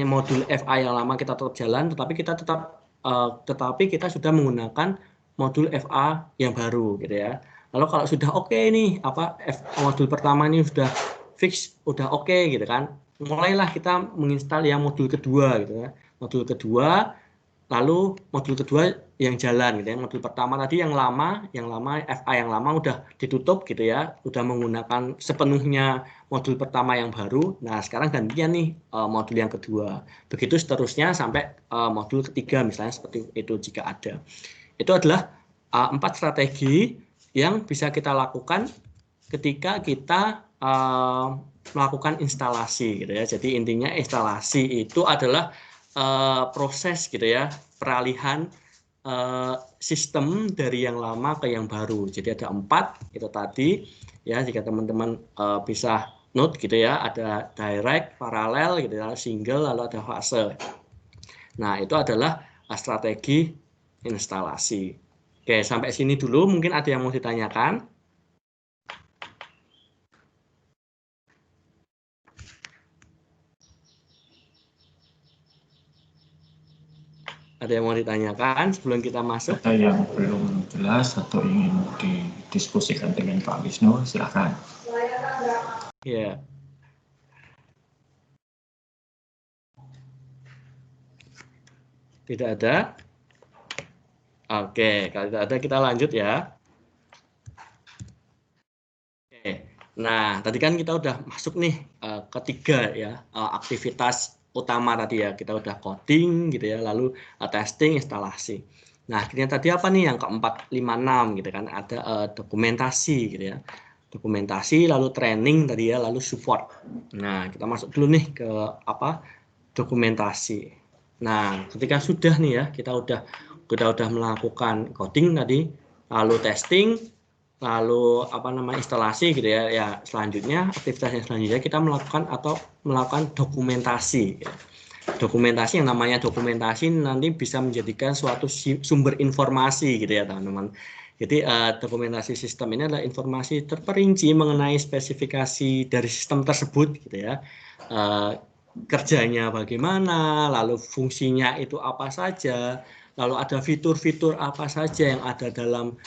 modul FA yang lama kita tetap jalan, tetapi kita sudah menggunakan modul FA yang baru gitu ya. Lalu kalau sudah oke nih modul pertama ini sudah fix, udah oke gitu kan, mulailah kita menginstal yang modul kedua gitu ya. Modul kedua, lalu modul kedua yang jalan gitu ya. Modul pertama tadi yang lama FA yang lama udah ditutup gitu ya, udah menggunakan sepenuhnya modul pertama yang baru. Nah, sekarang gantian nih modul yang kedua. Begitu seterusnya sampai modul ketiga misalnya, seperti itu jika ada. Itu adalah 4 strategi yang bisa kita lakukan ketika kita melakukan instalasi gitu ya. Jadi intinya instalasi itu adalah proses gitu ya, peralihan sistem dari yang lama ke yang baru. Jadi ada 4 itu tadi ya, jika teman-teman bisa note gitu ya, ada direct, paralel gitu ya, single, lalu ada fase. Nah, itu adalah strategi instalasi. Oke, sampai sini dulu, mungkin ada yang mau ditanyakan? Ada yang mau ditanyakan sebelum kita masuk? Ada yang belum jelas atau ingin didiskusikan dengan Pak Wisnu, silakan. Ya. Tidak ada? Oke, kalau tidak ada kita lanjut ya. Oke. Nah, tadi kan kita udah masuk nih ketiga ya, aktivitas utama tadi ya. Kita udah coding gitu ya, lalu testing, instalasi. Nah, akhirnya tadi apa nih yang keempat, 5, 6 gitu kan, ada dokumentasi gitu ya. Dokumentasi, lalu training tadi ya, lalu support. Nah, kita masuk dulu nih ke dokumentasi. Nah, ketika sudah nih ya, kita udah melakukan coding tadi, lalu testing, lalu instalasi gitu ya. Ya, selanjutnya aktivitas yang selanjutnya kita melakukan dokumentasi. Dokumentasi, yang namanya dokumentasi nanti bisa menjadikan suatu sumber informasi gitu ya teman-teman. Jadi dokumentasi sistem ini adalah informasi terperinci mengenai spesifikasi dari sistem tersebut gitu ya. Kerjanya bagaimana, lalu fungsinya itu apa saja, lalu ada fitur-fitur apa saja yang ada dalam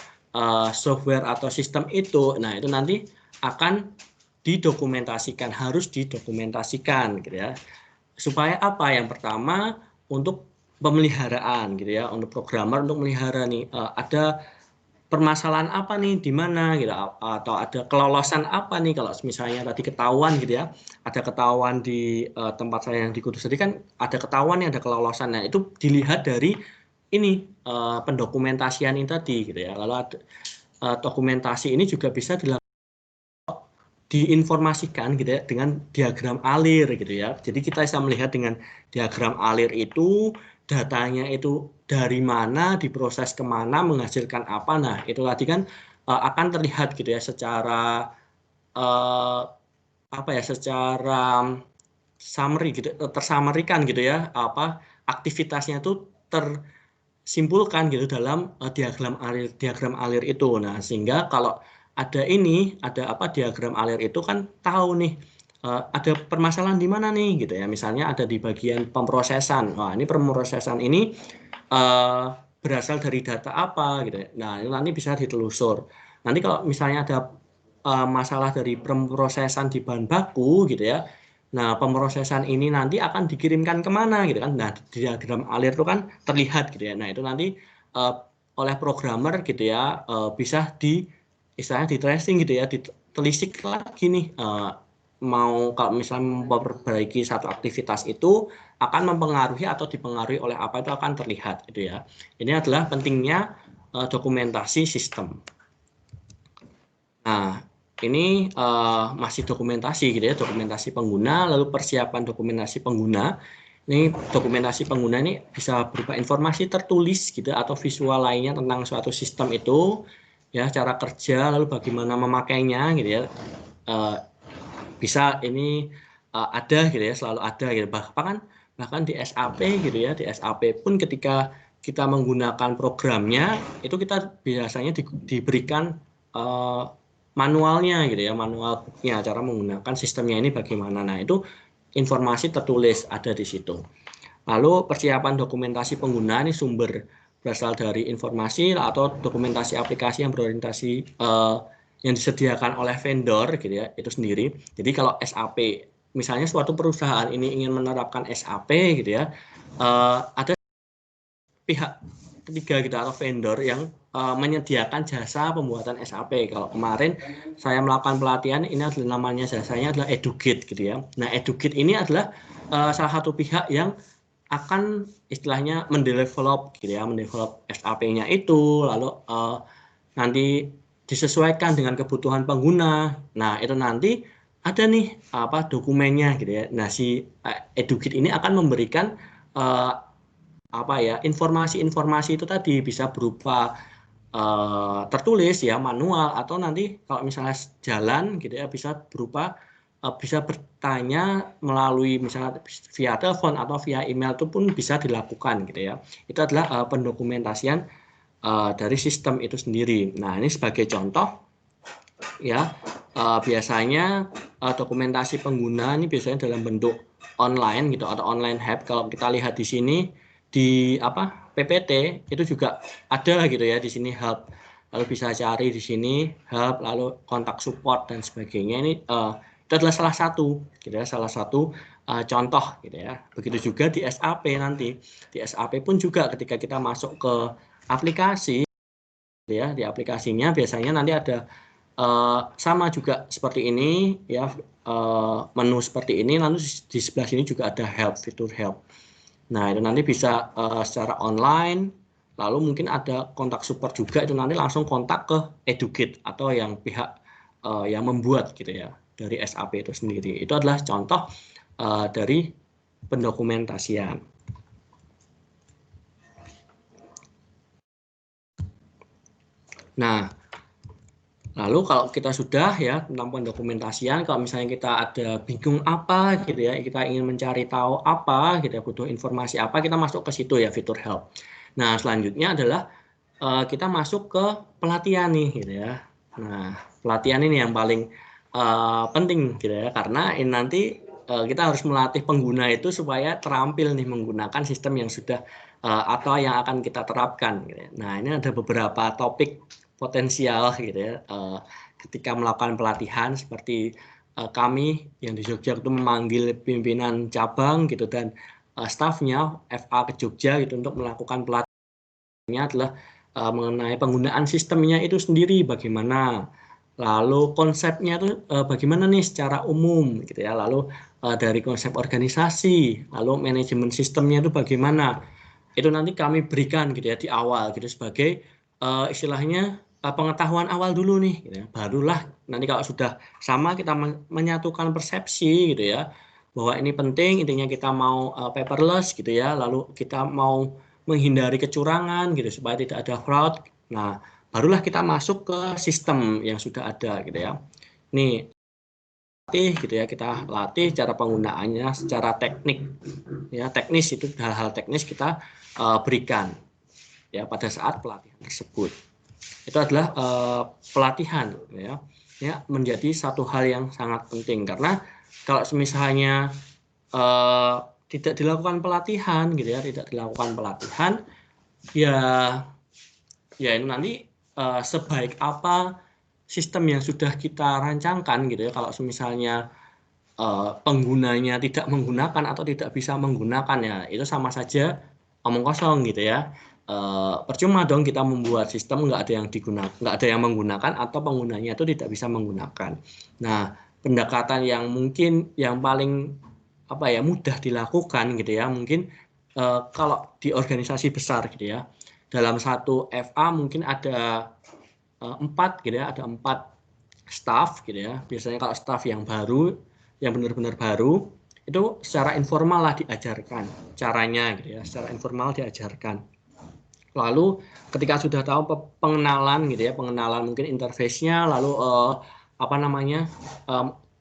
software atau sistem itu. Nah, itu nanti akan didokumentasikan, harus didokumentasikan gitu ya. Supaya apa? Yang pertama, untuk pemeliharaan gitu ya, untuk programmer untuk melihara nih ada permasalahan apa nih di mana gitu, atau ada kelolosan apa nih kalau misalnya tadi ketahuan gitu ya, ada ketahuan di tempat saya yang di Kudus tadi kan ada ketahuan yang ada kelolosan. Nah, itu dilihat dari ini pendokumentasian ini tadi gitu ya. Lalu ada dokumentasi ini juga bisa diinformasikan gitu ya dengan diagram alir gitu ya. Jadi kita bisa melihat dengan diagram alir itu datanya itu dari mana, diproses kemana, menghasilkan apa. Nah, itu tadi kan akan terlihat gitu ya secara secara summary gitu, tersamarikan gitu ya, aktivitasnya itu tersimpulkan gitu dalam diagram alir itu. Nah, sehingga kalau ada diagram alir itu kan tahu nih ada permasalahan di mana nih gitu ya. Misalnya ada di bagian pemrosesan. Wah, ini pemrosesan ini berasal dari data apa gitu ya. Nah, itu nanti bisa ditelusur. Nanti kalau misalnya ada masalah dari pemrosesan di bahan baku gitu ya. Nah, pemrosesan ini nanti akan dikirimkan kemana gitu kan. Nah, di diagram alir itu kan terlihat gitu ya. Nah, itu nanti oleh programmer gitu ya bisa istilahnya di tracing gitu ya, ditelisik lagi nih mau kalau misalnya memperbaiki satu aktivitas itu akan mempengaruhi atau dipengaruhi oleh apa itu akan terlihat gitu ya. Ini adalah pentingnya dokumentasi sistem. Nah, ini masih dokumentasi gitu ya, dokumentasi pengguna, lalu persiapan dokumentasi pengguna. Ini dokumentasi pengguna ini bisa berupa informasi tertulis gitu atau visual lainnya tentang suatu sistem itu, ya cara kerja, lalu bagaimana memakainya gitu ya. Bisa ini ada gitu ya, selalu ada gitu. Bahkan di SAP gitu ya, di SAP pun ketika kita menggunakan programnya itu kita biasanya diberikan manualnya gitu ya, manual booknya cara menggunakan sistemnya ini bagaimana. Nah, itu informasi tertulis ada di situ. Lalu persiapan dokumentasi pengguna ini sumber berasal dari informasi atau dokumentasi aplikasi yang berorientasi yang disediakan oleh vendor gitu ya, itu sendiri. Jadi kalau SAP, misalnya suatu perusahaan ini ingin menerapkan SAP gitu ya, ada pihak ketiga gitu atau vendor yang menyediakan jasa pembuatan SAP. Kalau kemarin saya melakukan pelatihan, ini adalah namanya jasanya adalah Educate gitu ya. Nah, Educate ini adalah salah satu pihak yang akan istilahnya mendevelop gitu ya, mendevelop SAP-nya itu, lalu nanti disesuaikan dengan kebutuhan pengguna. Nah, itu nanti ada nih apa dokumennya gitu ya. Nah, si Educate ini akan memberikan apa ya informasi-informasi itu tadi bisa berupa tertulis ya manual atau nanti kalau misalnya jalan gitu ya bisa berupa bisa bertanya melalui misalnya via telepon atau via email itu pun bisa dilakukan gitu ya. Itu adalah pendokumentasian dari sistem itu sendiri. Nah, ini sebagai contoh ya biasanya dokumentasi pengguna ini biasanya dalam bentuk online gitu atau online hub. Kalau kita lihat di sini di apa PPT itu juga ada gitu ya di sini hub. Lalu bisa cari di sini hub, lalu kontak support dan sebagainya. Ini itu adalah salah satu gitu ya, salah satu contoh gitu ya. Begitu juga di SAP nanti. Di SAP pun juga ketika kita masuk ke aplikasi gitu ya, di aplikasinya biasanya nanti ada sama juga seperti ini ya menu seperti ini, lalu di sebelah sini juga ada help, fitur help. Nah, itu nanti bisa secara online, lalu mungkin ada kontak support juga, itu nanti langsung kontak ke Educate atau yang pihak yang membuat gitu ya dari SAP itu sendiri. Itu adalah contoh dari pendokumentasian. Nah, lalu kalau kita sudah ya tentang pendokumentasian, kalau misalnya kita ada bingung apa gitu ya, kita ingin mencari tahu apa gitu ya, butuh informasi apa, kita masuk ke situ ya fitur help. Nah, selanjutnya adalah kita masuk ke pelatihan nih gitu ya. Nah, pelatihan ini yang paling penting gitu ya, karena ini nanti kita harus melatih pengguna itu supaya terampil nih menggunakan sistem yang sudah atau yang akan kita terapkan gitu ya. Nah, ini ada beberapa topik potensial gitu ya ketika melakukan pelatihan seperti kami yang di Jogja itu memanggil pimpinan cabang gitu dan stafnya FA ke Jogja gitu untuk melakukan pelatihannya adalah mengenai penggunaan sistemnya itu sendiri bagaimana, lalu konsepnya itu bagaimana nih secara umum gitu ya, lalu dari konsep organisasi, lalu manajemen sistemnya itu bagaimana, itu nanti kami berikan gitu ya di awal gitu sebagai istilahnya pengetahuan awal dulu nih gitu ya. Barulah nanti kalau sudah sama kita menyatukan persepsi gitu ya bahwa ini penting, intinya kita mau paperless gitu ya, lalu kita mau menghindari kecurangan gitu supaya tidak ada fraud. Nah, barulah kita masuk ke sistem yang sudah ada gitu ya. Nih latih gitu ya, kita latih cara penggunaannya secara teknis itu hal-hal teknis kita berikan ya pada saat pelatihan tersebut. Itu adalah pelatihan ya menjadi satu hal yang sangat penting karena kalau misalnya tidak dilakukan pelatihan gitu ya, tidak dilakukan pelatihan ya ini nanti sebaik apa sistem yang sudah kita rancangkan gitu ya, kalau misalnya penggunanya tidak menggunakan atau tidak bisa menggunakan ya itu sama saja omong kosong gitu ya. Percuma dong kita membuat sistem nggak ada yang digunakan, nggak ada yang menggunakan atau penggunanya itu tidak bisa menggunakan. Nah, pendekatan yang mungkin yang paling apa ya mudah dilakukan gitu ya, mungkin kalau di organisasi besar gitu ya, dalam satu FA mungkin ada 4 gitu ya, ada 4 staff gitu ya. Biasanya kalau staff yang baru, yang benar-benar baru, itu secara informal lah diajarkan caranya gitu ya, secara informal diajarkan. Lalu ketika sudah tahu pengenalan gitu ya, pengenalan mungkin interface-nya, lalu apa namanya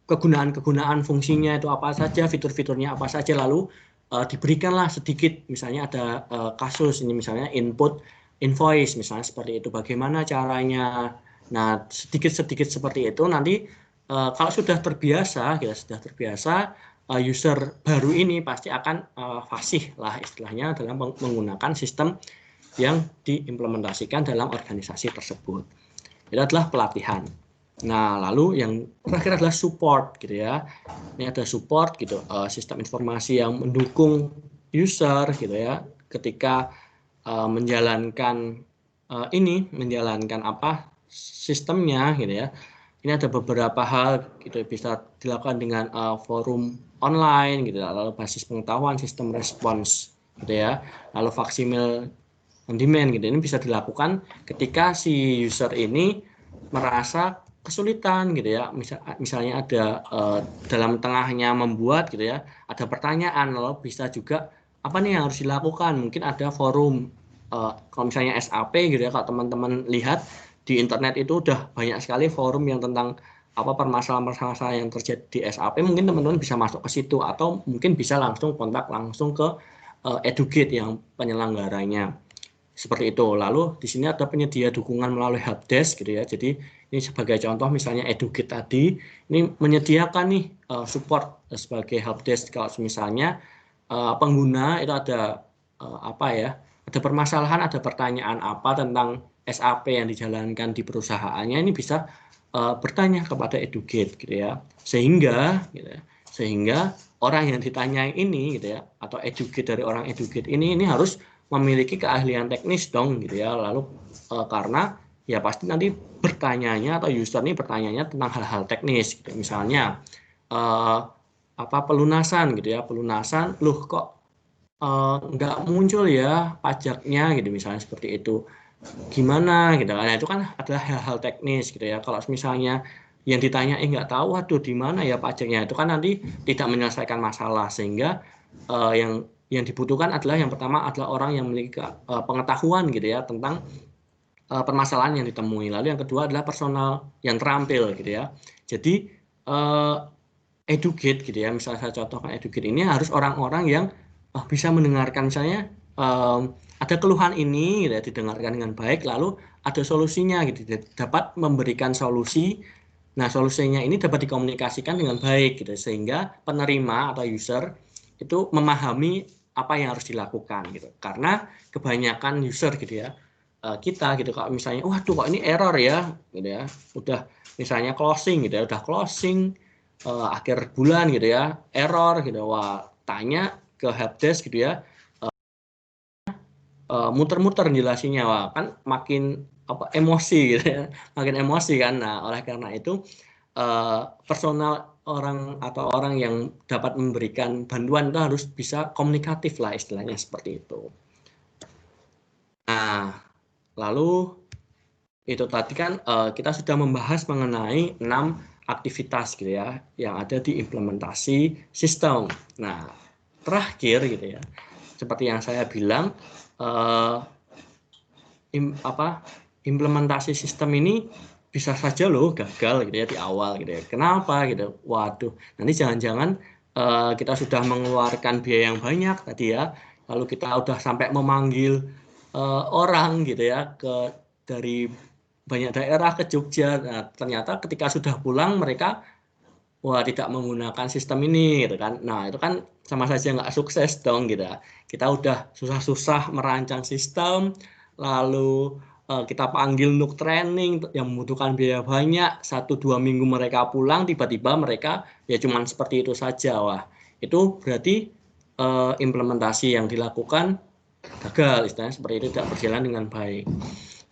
kegunaan-kegunaan fungsinya itu apa saja, fitur-fiturnya apa saja, lalu diberikanlah sedikit, misalnya ada kasus ini misalnya input invoice misalnya seperti itu, bagaimana caranya. Nah sedikit-sedikit seperti itu nanti kalau sudah terbiasa, ya sudah terbiasa, user baru ini pasti akan fasih lah istilahnya dalam menggunakan sistem yang diimplementasikan dalam organisasi tersebut. Itu adalah pelatihan. Nah, lalu yang terakhir adalah support gitu ya. Ini ada support gitu, sistem informasi yang mendukung user gitu ya ketika menjalankan menjalankan apa sistemnya gitu ya. Ini ada beberapa hal gitu bisa dilakukan dengan forum online gitu, lalu basis pengetahuan, sistem respons gitu ya, lalu faksimil on demand gitu. Ini bisa dilakukan ketika si user ini merasa kesulitan gitu ya. Misalnya ada dalam tengahnya membuat gitu ya, ada pertanyaan, lalu bisa juga apa nih yang harus dilakukan. Mungkin ada forum kalau misalnya SAP gitu ya, kalau teman-teman lihat di internet itu udah banyak sekali forum yang tentang apa permasalahan-permasalahan yang terjadi di SAP, mungkin teman-teman bisa masuk ke situ atau mungkin bisa langsung kontak langsung ke Educate yang penyelenggaranya. Seperti itu. Lalu di sini ada penyedia dukungan melalui helpdesk gitu ya. Jadi ini sebagai contoh misalnya Educate tadi ini menyediakan nih support sebagai helpdesk kalau misalnya pengguna itu ada apa ya? Ada permasalahan, ada pertanyaan apa tentang SAP yang dijalankan di perusahaannya, ini bisa bertanya kepada Educate gitu ya. Sehingga gitu ya, sehingga orang yang ditanyai ini gitu ya atau Educate dari orang Educate ini harus memiliki keahlian teknis dong gitu ya. Lalu karena ya pasti nanti bertanyanya atau user ini bertanyanya tentang hal-hal teknis gitu. Misalnya apa pelunasan gitu ya, pelunasan loh kok nggak muncul ya pajaknya gitu misalnya seperti itu, gimana gitu kan. Nah, itu kan adalah hal-hal teknis gitu ya. Kalau misalnya yang ditanya nggak tahu, waduh di mana ya pajaknya, itu kan nanti tidak menyelesaikan masalah. Sehingga yang dibutuhkan adalah yang pertama adalah orang yang memiliki pengetahuan gitu ya tentang permasalahan yang ditemui. Lalu yang kedua adalah personal yang terampil gitu ya. Jadi Educate gitu ya, misalnya saya contohkan Educate ini harus orang-orang yang bisa mendengarkan, misalnya ada keluhan ini gitu ya, didengarkan dengan baik, lalu ada solusinya gitu, dapat memberikan solusi. Nah, solusinya ini dapat dikomunikasikan dengan baik gitu, sehingga penerima atau user itu memahami apa yang harus dilakukan gitu. Karena kebanyakan user gitu ya, kita gitu kalau misalnya waduh kok ini error ya gitu ya, udah misalnya closing gitu ya, udah closing akhir bulan gitu ya, error gitu, wah tanya ke helpdesk gitu ya, muter-muter jelasinnya, wah kan makin apa emosi gitu ya, makin emosi kan. Nah oleh karena itu personal orang atau orang yang dapat memberikan bantuan itu harus bisa komunikatif lah istilahnya seperti itu. Nah lalu itu tadi kan kita sudah membahas mengenai 6 aktivitas gitu ya yang ada di implementasi sistem. Nah terakhir gitu ya, seperti yang saya bilang, implementasi sistem ini bisa saja loh gagal gitu ya di awal gitu ya. Kenapa gitu? Waduh, nanti jangan-jangan kita sudah mengeluarkan biaya yang banyak tadi ya, lalu kita udah sampai memanggil orang gitu ya dari banyak daerah ke Jogja. Nah, ternyata ketika sudah pulang mereka tidak menggunakan sistem ini gitu kan. Nah, itu kan sama saja nggak sukses dong gitu. Kita udah susah-susah merancang sistem, lalu kita panggil untuk training yang membutuhkan biaya banyak, 1-2 minggu mereka pulang, tiba-tiba mereka ya cuman seperti itu saja. Wah, itu berarti implementasi yang dilakukan gagal, istilahnya seperti itu, tidak berjalan dengan baik.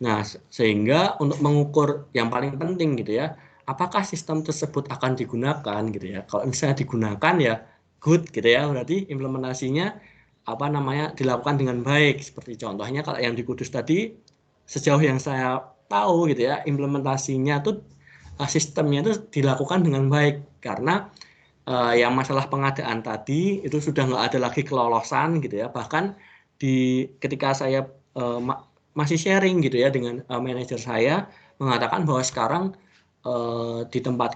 Nah, sehingga untuk mengukur yang paling penting gitu ya, apakah sistem tersebut akan digunakan gitu ya. Kalau misalnya digunakan ya good gitu ya, berarti implementasinya apa namanya dilakukan dengan baik. Seperti contohnya kalau yang di Kudus tadi, sejauh yang saya tahu gitu ya, implementasinya tuh sistemnya itu dilakukan dengan baik karena yang masalah pengadaan tadi itu sudah nggak ada lagi kelolosan gitu ya. Bahkan ketika saya masih sharing gitu ya dengan manajer saya mengatakan bahwa sekarang di tempat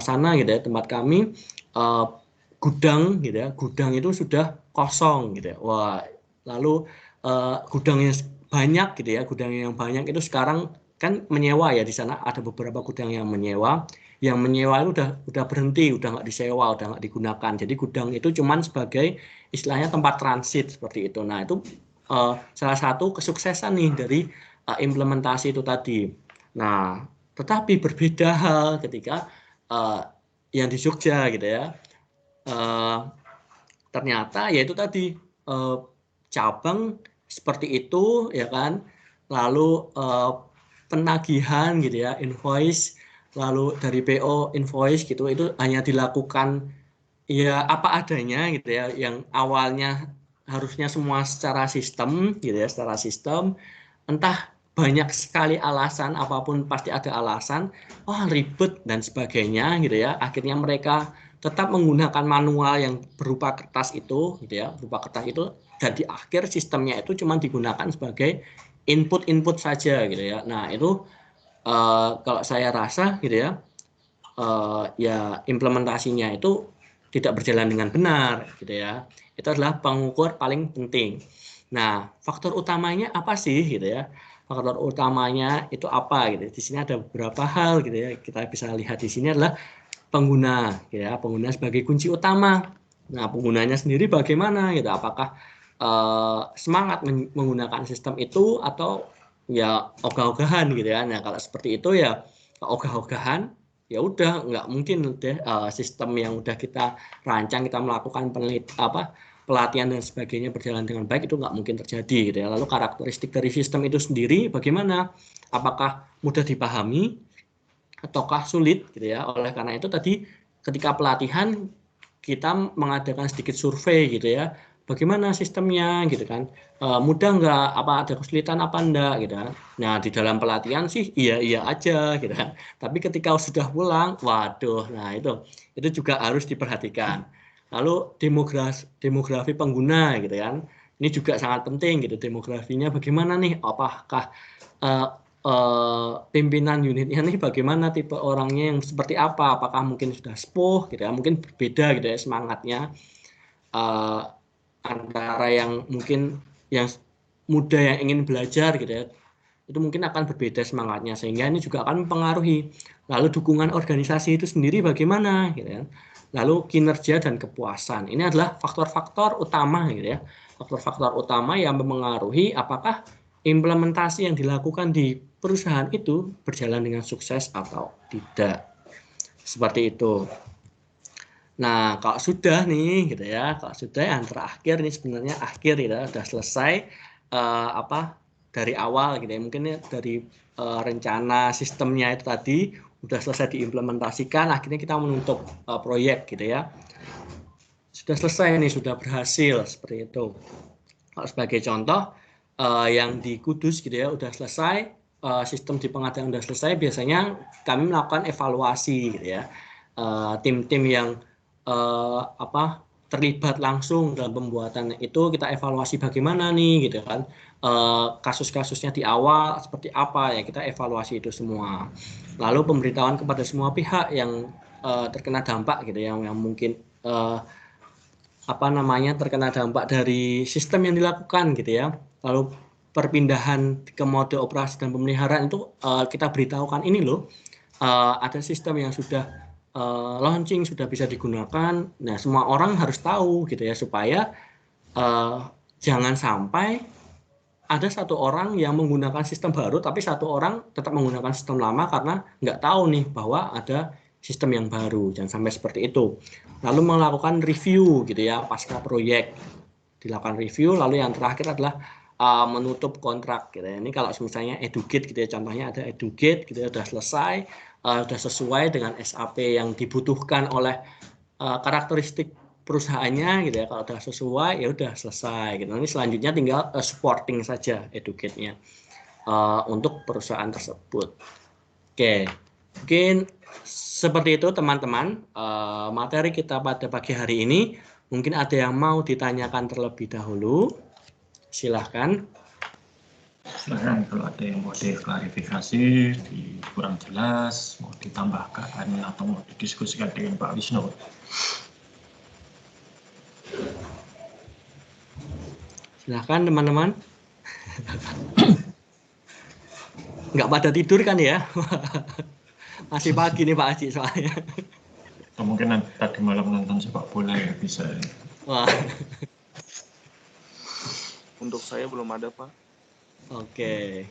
sana gitu ya, tempat kami gudang gitu ya, gudang itu sudah kosong gitu ya. Wah, lalu gudangnya banyak gitu ya, gudang yang banyak itu sekarang kan menyewa ya, di sana ada beberapa gudang yang menyewa itu udah berhenti, udah nggak disewa, udah nggak digunakan. Jadi gudang itu cuman sebagai istilahnya tempat transit seperti itu. Nah, itu salah satu kesuksesan nih dari implementasi itu tadi. Nah, tetapi berbeda hal ketika yang di Jogja gitu ya. Ternyata yaitu tadi cabang seperti itu ya kan, lalu penagihan gitu ya, invoice, lalu dari PO invoice gitu, itu hanya dilakukan ya apa adanya gitu ya, yang awalnya harusnya semua secara sistem gitu ya, secara sistem, entah banyak sekali alasan, apapun pasti ada alasan, ribet dan sebagainya gitu ya, akhirnya mereka tetap menggunakan manual yang berupa kertas itu gitu ya, berupa kertas itu, dan di akhir sistemnya itu cuma digunakan sebagai input saja gitu ya. Nah, itu kalau saya rasa gitu ya, ya implementasinya itu tidak berjalan dengan benar gitu ya. Itu adalah pengukur paling penting. Nah, faktor utamanya apa sih gitu ya? Faktor utamanya itu apa gitu. Di sini ada beberapa hal gitu ya. Kita bisa lihat di sini adalah pengguna gitu ya. Pengguna sebagai kunci utama. Nah, penggunanya sendiri bagaimana gitu? Apakah semangat menggunakan sistem itu atau ya ogah-ogahan gitu ya. Nah, kalau seperti itu ya ogah-ogahan, ya udah nggak mungkin deh sistem yang udah kita rancang, kita melakukan pelatihan dan sebagainya berjalan dengan baik, itu nggak mungkin terjadi gitu ya. Lalu karakteristik dari sistem itu sendiri bagaimana? Apakah mudah dipahami ataukah sulit gitu ya? Oleh karena itu tadi ketika pelatihan kita mengadakan sedikit survei gitu ya, bagaimana sistemnya gitu kan, mudah nggak, apa ada kesulitan apa enggak gitu kan. Nah, di dalam pelatihan sih iya aja gitu kan, tapi ketika sudah pulang, waduh, nah itu juga harus diperhatikan. Lalu demografi pengguna gitu kan, ini juga sangat penting gitu, demografinya bagaimana nih, apakah uh, pimpinan unitnya nih bagaimana, tipe orangnya yang seperti apa, apakah mungkin sudah sepuh gitu ya, mungkin berbeda gitu ya semangatnya antara yang mungkin yang muda yang ingin belajar gitu ya, itu mungkin akan berbeda semangatnya, sehingga ini juga akan mempengaruhi. Lalu dukungan organisasi itu sendiri bagaimana gitu ya, lalu kinerja dan kepuasan, ini adalah faktor-faktor utama gitu ya, faktor-faktor utama yang mempengaruhi apakah implementasi yang dilakukan di perusahaan itu berjalan dengan sukses atau tidak. Seperti itu. Nah, kalau sudah nih gitu ya, kalau sudah yang terakhir nih, sebenarnya akhir gitu, sudah selesai dari awal gitu ya, mungkin ya, dari rencana sistemnya itu tadi sudah selesai diimplementasikan, akhirnya kita menutup proyek gitu ya. Sudah selesai nih, sudah berhasil seperti itu. Kalau sebagai contoh, yang di Kudus gitu ya udah selesai, sistem di pengadaan udah selesai, biasanya kami melakukan evaluasi gitu ya, tim-tim yang terlibat langsung dalam pembuatan itu kita evaluasi bagaimana nih gitu kan, kasus-kasusnya di awal seperti apa ya, kita evaluasi itu semua. Lalu pemberitahuan kepada semua pihak yang terkena dampak gitu, yang mungkin terkena dampak dari sistem yang dilakukan gitu ya. Lalu perpindahan ke mode operasi dan pemeliharaan itu kita beritahukan, ini loh ada sistem yang sudah launching, sudah bisa digunakan. Nah, semua orang harus tahu gitu ya, supaya jangan sampai ada satu orang yang menggunakan sistem baru, tapi satu orang tetap menggunakan sistem lama karena nggak tahu nih bahwa ada sistem yang baru. Jangan sampai seperti itu. Lalu melakukan review gitu ya, pasca proyek. Dilakukan review, lalu yang terakhir adalah menutup kontrak gitu ya. Ini kalau misalnya educate gitu ya, contohnya ada educate gitu ya, sudah selesai, sudah sesuai dengan SAP yang dibutuhkan oleh karakteristik perusahaannya gitu ya. Kalau sudah sesuai ya udah selesai gitu. Ini selanjutnya tinggal supporting saja educate-nya untuk perusahaan tersebut. Oke, mungkin seperti itu teman-teman materi kita pada pagi hari ini. Mungkin ada yang mau ditanyakan terlebih dahulu. Silahkan. Silahkan kalau ada yang mau diklarifikasi, kurang jelas, mau ditambahkan atau mau didiskusikan dengan Pak Wisnu. Silahkan teman-teman. Nggak pada tidur kan ya? Masih pagi nih Pak Haji soalnya. Mungkin nanti tadi malam nonton sepak bola ya bisa. Wah. Untuk saya belum ada, Pak. Oke.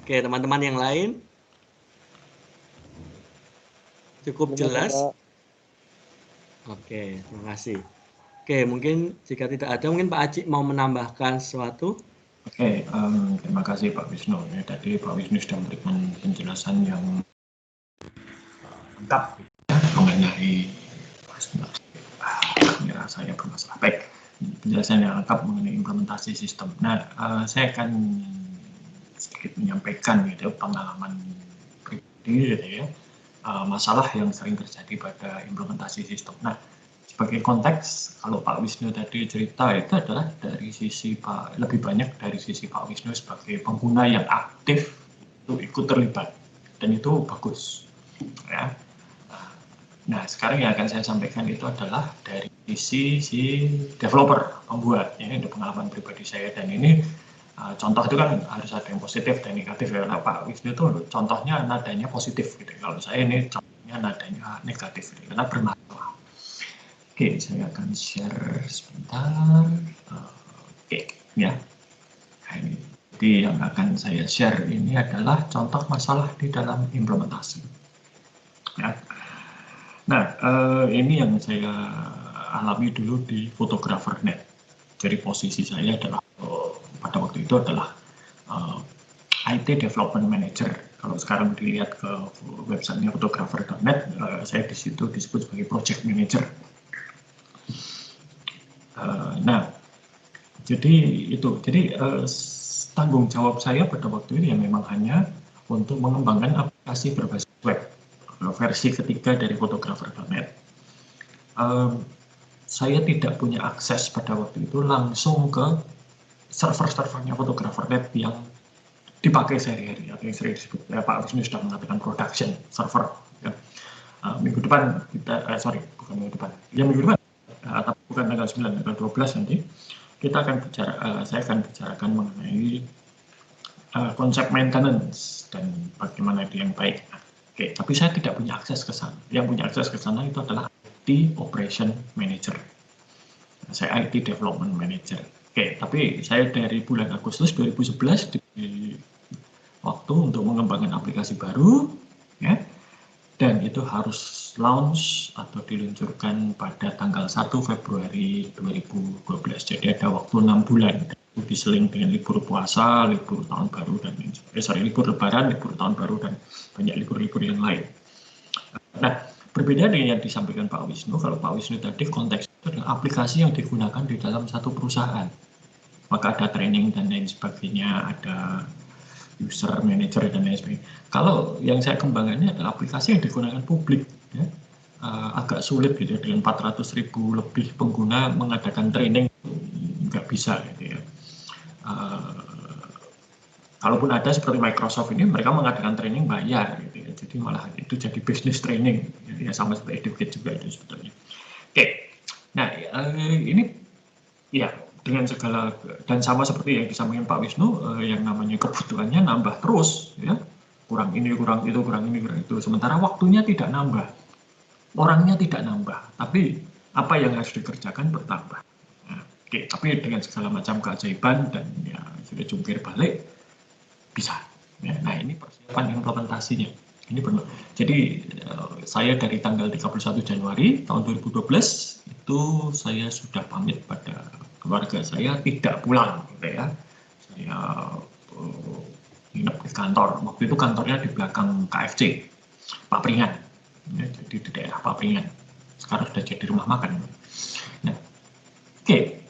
Oke, teman-teman yang lain? Cukup jelas? Oke, terima kasih. Oke, mungkin jika tidak ada, mungkin Pak Haji mau menambahkan sesuatu? Oke, terima kasih Pak Wisnu. Ya, tadi Pak Wisnu sudah memberikan penjelasan yang lengkap mengenai kamera saya bermasalah. Baik, penjelasan yang lengkap mengenai implementasi sistem. Nah, saya akan sedikit menyampaikan gitu pengalaman pribadi gitu ya, masalah yang sering terjadi pada implementasi sistem. Nah, sebagai konteks, kalau Pak Wisnu tadi cerita itu adalah dari sisi lebih banyak dari sisi Pak Wisnu sebagai pengguna yang aktif itu ikut terlibat dan itu bagus ya. Nah, sekarang yang akan saya sampaikan itu adalah dari sisi si developer, pembuat. Ini ada pengalaman pribadi saya dan ini contoh itu kan harus ada yang positif dan negatif ya. Nah, Pak Wisnu itu contohnya nadanya positif gitu. Kalau saya ini contohnya nadanya negatif gitu, karena bermasalah. Oke, saya akan share sebentar. Oke, ya. Nah, ini. Jadi yang akan saya share ini adalah contoh masalah di dalam implementasi. Ya. Nah, ini yang saya alami dulu di Photographer.net. Jadi posisi saya adalah pada waktu itu adalah IT Development Manager. Kalau sekarang dilihat ke websitenya Photographer.net, saya di situ disebut sebagai Project Manager. Nah, jadi itu. Jadi tanggung jawab saya pada waktu itu ya memang hanya untuk mengembangkan aplikasi berbasis web. Versi ketiga dari Photographer.net. Saya tidak punya akses pada waktu itu langsung ke server-servernya Photographer.net yang dipakai sehari-hari atau yang sering disebut Pak Wisnu sudah mengatakan production server. Ya. Minggu depan kita, bukan minggu depan, ya minggu depan, tapi bukan tanggal 9, tanggal 12 nanti kita akan bicara, saya akan bicarakan mengenai konsep maintenance dan bagaimana itu yang baik. Oke, tapi saya tidak punya akses ke sana. Yang punya akses ke sana itu adalah IT Operation Manager. Saya IT Development Manager. Oke, tapi saya dari bulan Agustus 2011 di waktu untuk mengembangkan aplikasi baru, ya, dan itu harus launch atau diluncurkan pada tanggal 1 Februari 2012. Jadi ada waktu 6 bulan. Diseling dengan libur puasa, libur tahun baru dan libur lebaran, libur tahun baru dan banyak libur-libur yang lain. Nah, berbeda dengan yang disampaikan Pak Wisnu, kalau Pak Wisnu tadi konteks itu adalah aplikasi yang digunakan di dalam satu perusahaan. Maka ada training dan lain sebagainya, ada user manager dan lain sebagainya. Kalau yang saya kembangkan ini adalah aplikasi yang digunakan publik, ya. Agak sulit gitu dengan 400.000 lebih pengguna mengadakan training nggak bisa gitu ya. Kalaupun ada seperti Microsoft ini, mereka mengadakan training bayar, gitu ya. Jadi malah itu jadi bisnis training, ya sama seperti Educate juga itu sebetulnya. Oke, nah ini ya dengan segala dan sama seperti yang disampaikan Pak Wisnu, yang namanya kebutuhannya nambah terus, ya kurang ini, kurang itu, kurang ini, kurang itu. Sementara waktunya tidak nambah, orangnya tidak nambah, tapi apa yang harus dikerjakan bertambah. Nah, Oke, tapi dengan segala macam keajaiban dan ya sudah jungkir balik bisa. Ya, nah ini persiapan implementasinya. Ini benar. Jadi saya dari tanggal 31 Januari tahun 2012 itu saya sudah pamit pada keluarga saya tidak pulang, gitu ya. Saya nginep di kantor. Waktu itu kantornya di belakang KFC, Papringan. Ya, jadi di daerah Papringan. Sekarang sudah jadi rumah makan. Nah, oke.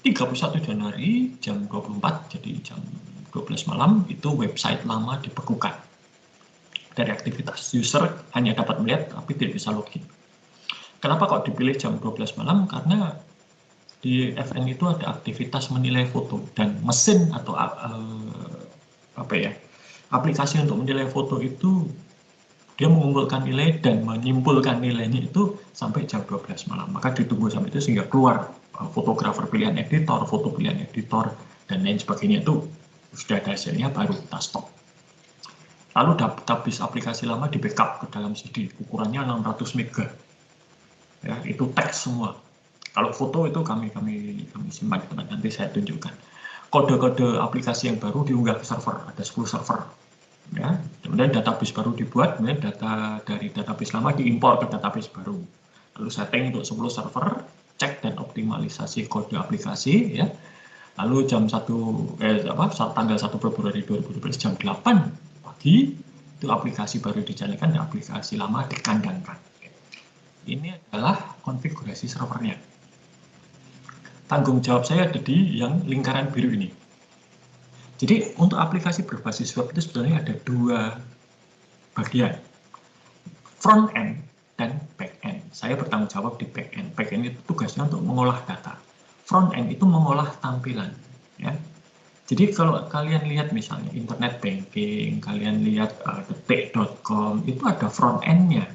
31 Januari jam 24, jadi jam 12 malam itu website lama dibekukan. Dari aktivitas user hanya dapat melihat tapi tidak bisa login. Kenapa kok dipilih jam 12 malam? Karena di FN itu ada aktivitas menilai foto dan mesin atau aplikasi untuk menilai foto itu dia mengumpulkan nilai dan menyimpulkan nilainya itu sampai jam 12 malam. Maka ditunggu sampai itu sehingga keluar fotografer pilihan editor, foto pilihan editor, dan lain sebagainya itu sudah ada hasilnya baru kita stop. Lalu database aplikasi lama di backup ke dalam CD, ukurannya 600 MB. Ya, itu teks semua. Kalau foto itu kami simpan di tempat, nanti saya tunjukkan. Kode-kode aplikasi yang baru diunggah ke server, ada 10 server. Ya, kemudian database baru dibuat, kemudian data dari database lama diimpor ke database baru. Lalu setting untuk 10 server, cek dan optimalisasi kode aplikasi, ya. Lalu tanggal 1 Februari 2012 jam 8 pagi itu aplikasi baru dijalankan dan aplikasi lama dikandangkan. Ini adalah konfigurasi servernya. Tanggung jawab saya ada di yang lingkaran biru ini. Jadi untuk aplikasi berbasis web itu sebenarnya ada dua bagian, front end dan back end. Saya bertanggung jawab di back end. Back end itu tugasnya untuk mengolah data. Front end itu mengolah tampilan. Ya. Jadi kalau kalian lihat misalnya internet banking, kalian lihat detik.com, itu ada front end-nya.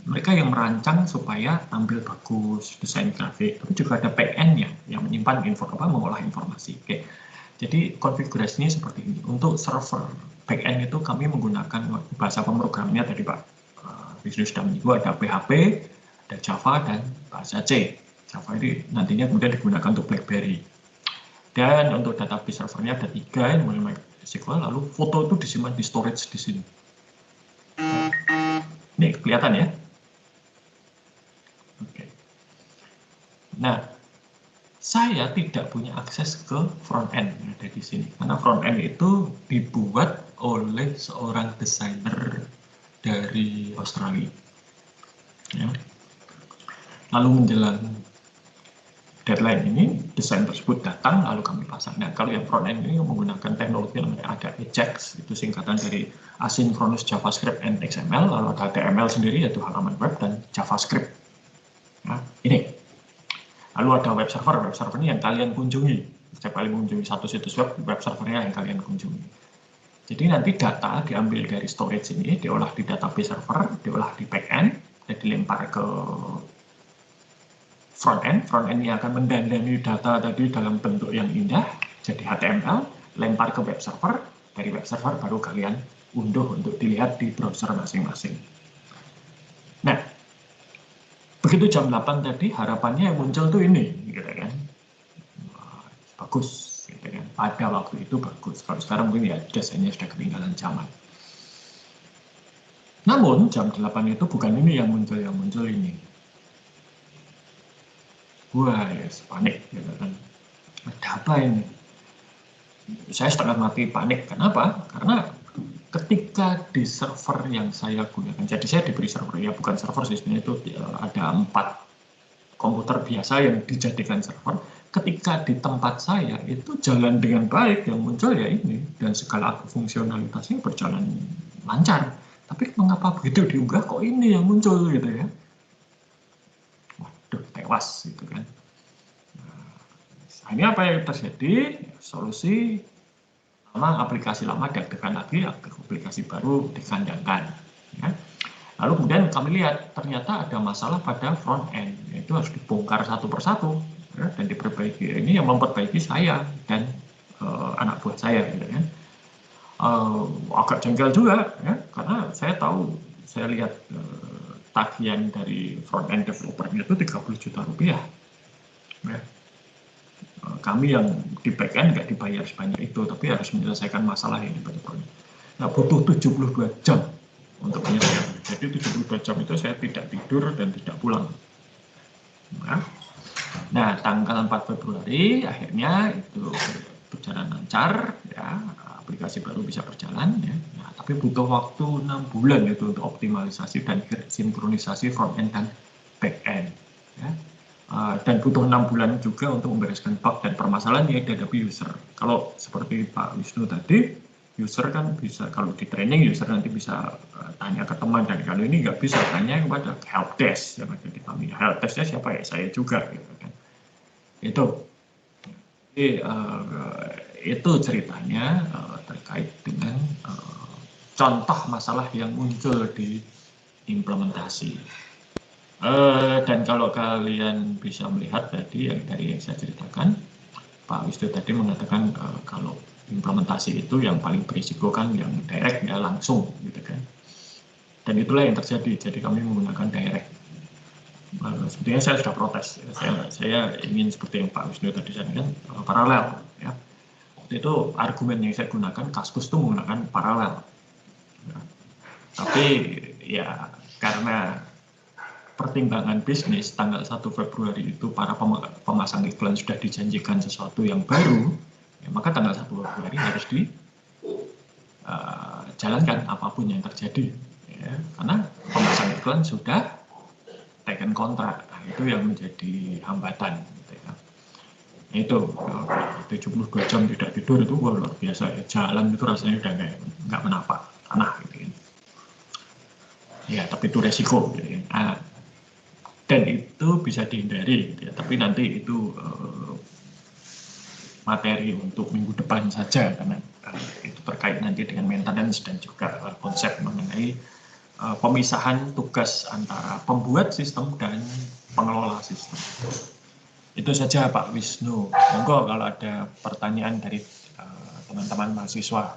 Mereka yang merancang supaya tampil bagus, desain grafik, tapi juga ada back end-nya yang menyimpan mengolah informasi. Oke. Jadi konfigurasinya seperti ini. Untuk server backend itu kami menggunakan bahasa pemrogramannya tadi Pak Wisnu sudah menyebut, ada PHP, ada Java, dan bahasa C. Java ini nantinya kemudian digunakan untuk BlackBerry. Dan untuk database servernya ada 3, yang mulai MySQL, lalu foto itu disimpan di storage di sini. Ini kelihatan ya? Oke. Nah, saya tidak punya akses ke front end yang ada di sini, karena front end itu dibuat oleh seorang desainer dari Australia. Ya. Lalu menjelang deadline ini, desain tersebut datang, lalu kami pasang. Nah, kalau yang front end ini menggunakan teknologi yang ada AJAX, itu singkatan dari Asynchronous JavaScript and XML, lalu ada HTML sendiri, yaitu halaman web, dan JavaScript. Nah, ini. Lalu ada web server ini yang kalian kunjungi. Setiap kali mengunjungi satu situs web servernya yang kalian kunjungi. Jadi nanti data diambil dari storage ini, diolah di database server, diolah di backend, dan dilempar ke front end yang akan mendandani data tadi dalam bentuk yang indah, jadi HTML, lempar ke web server, dari web server baru kalian unduh untuk dilihat di browser masing-masing. Nah, begitu jam 8 tadi harapannya yang muncul tuh ini, gitu kan. Wah, bagus, gitu kan. Pada waktu itu bagus. Kalau sekarang mungkin ya desainnya sudah ketinggalan zaman. Namun jam 8 itu bukan ini yang muncul ini. Wah, ya panik, gitu kan. Ada apa ini? Saya setengah mati panik. Kenapa? Karena ketika di server yang saya gunakan, jadi saya diberi server, ya bukan server sih, sebenarnya itu ada 4 komputer biasa yang dijadikan server. Ketika di tempat saya itu jalan dengan baik, yang muncul ya ini, dan segala fungsionalitasnya berjalan lancar. Tapi mengapa begitu diunggah kok ini yang muncul gitu ya? Waduh, tewas gitu kan. Nah, ini apa yang terjadi? Solusi aplikasi lama diaktifkan lagi, aplikasi baru dikandangkan. Ya. Lalu kemudian kami lihat ternyata ada masalah pada front end, itu harus dibongkar satu persatu ya, dan diperbaiki. Ini yang memperbaiki saya dan anak buah saya, gitu kan. Agak jengkel juga, ya, karena saya lihat tagihan dari front end developernya itu 30 juta tapi ya kami yang di back end nggak dibayar sebanyak itu, tapi harus menyelesaikan masalah yang betul-betul. Nah, butuh 72 jam untuk menyelesaikan. Jadi 72 jam itu saya tidak tidur dan tidak pulang. Nah, tanggal 4 Februari akhirnya itu berjalan lancar, ya, aplikasi baru bisa berjalan, ya. Nah, tapi butuh waktu 6 bulan itu untuk optimalisasi dan sinkronisasi front end dan back end, ya. Dan butuh 6 bulan juga untuk membereskan bug dan permasalahan yang dihadapi user. Kalau seperti Pak Wisnu tadi, user kan bisa, kalau di training user nanti bisa tanya ke teman, dan kali ini nggak bisa tanya kepada helpdesk yang ada di kami. Helpdesknya siapa ya? Saya juga, gitu kan. Itu ceritanya terkait dengan contoh masalah yang muncul di implementasi. Dan kalau kalian bisa melihat tadi dari yang saya ceritakan, Pak Wisnu tadi mengatakan kalau implementasi itu yang paling berisiko kan yang direct, ya, langsung, gitu kan. Dan itulah yang terjadi. Jadi kami menggunakan direct. Sebetulnya saya sudah protes. Saya ingin seperti yang Pak Wisnu tadi sampaikan, paralel, ya. Waktu itu argumen yang saya gunakan, Kaskus itu menggunakan paralel. Ya. Tapi ya karena pertimbangan bisnis, tanggal 1 Februari itu para pemasang iklan sudah dijanjikan sesuatu yang baru, ya, maka tanggal 1 Februari harus dijalankan apapun yang terjadi, ya, karena pemasang iklan sudah taken kontrak. Nah, itu yang menjadi hambatan, gitu, ya. Itu 72 jam tidak tidur itu luar biasa, ya. Jalan itu rasanya udah nggak menapak tanah, gitu, ya. Ya, tapi itu resiko, gitu, ya. Dan itu bisa dihindari, gitu, ya. Tapi nanti itu materi untuk minggu depan saja, karena itu terkait nanti dengan maintenance dan juga konsep mengenai pemisahan tugas antara pembuat sistem dan pengelola sistem. Itu saja Pak Wisnu. Monggo kalau ada pertanyaan dari teman-teman mahasiswa.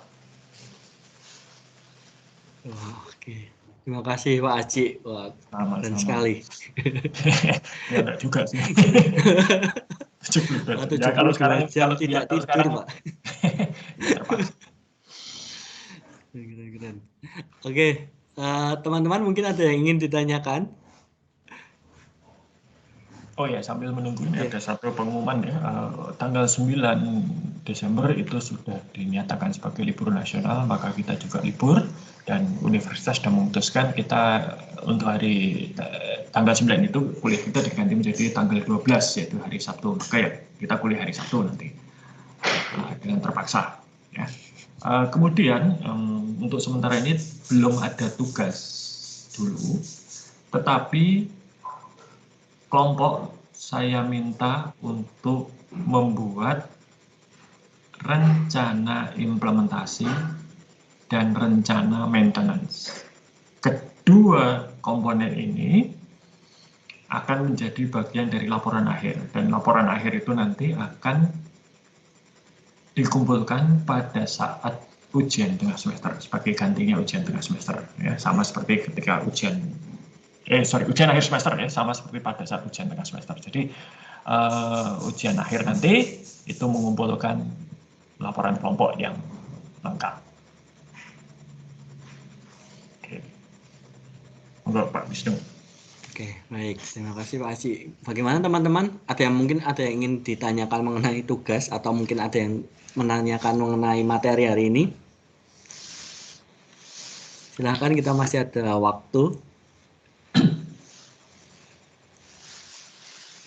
Oke. Terima kasih Pak Aci. Wah, keren sekali. Ya enggak juga sih. 72 ya, kalau sekarang jam tidak tidur, sekarang, Pak. Ya, terpaksa. Keren. Oke, teman-teman mungkin ada yang ingin ditanyakan? Oh ya, sambil menunggu ini ada satu pengumuman, ya. Tanggal 9 Desember itu sudah dinyatakan sebagai libur nasional, maka kita juga libur. Dan universitas sudah memutuskan kita untuk hari tanggal 9 itu kuliah kita diganti menjadi tanggal 12, yaitu hari Sabtu. Maka ya kita kuliah hari Sabtu nanti dengan terpaksa, ya. Kemudian untuk sementara ini belum ada tugas dulu, tetapi kelompok saya minta untuk membuat rencana implementasi dan rencana maintenance. Kedua komponen ini akan menjadi bagian dari laporan akhir, dan laporan akhir itu nanti akan dikumpulkan pada saat ujian tengah semester sebagai gantinya ujian tengah semester, ya, sama seperti ketika ujian akhir semester, ya, sama seperti pada saat ujian tengah semester. Jadi ujian akhir nanti itu mengumpulkan laporan kelompok yang lengkap. Monggo Pak Wisnu. Oke, baik. Terima kasih Pak Aci. Bagaimana teman-teman? Ada yang ingin ditanyakan mengenai tugas, atau mungkin ada yang menanyakan mengenai materi hari ini? Silahkan, kita masih ada waktu.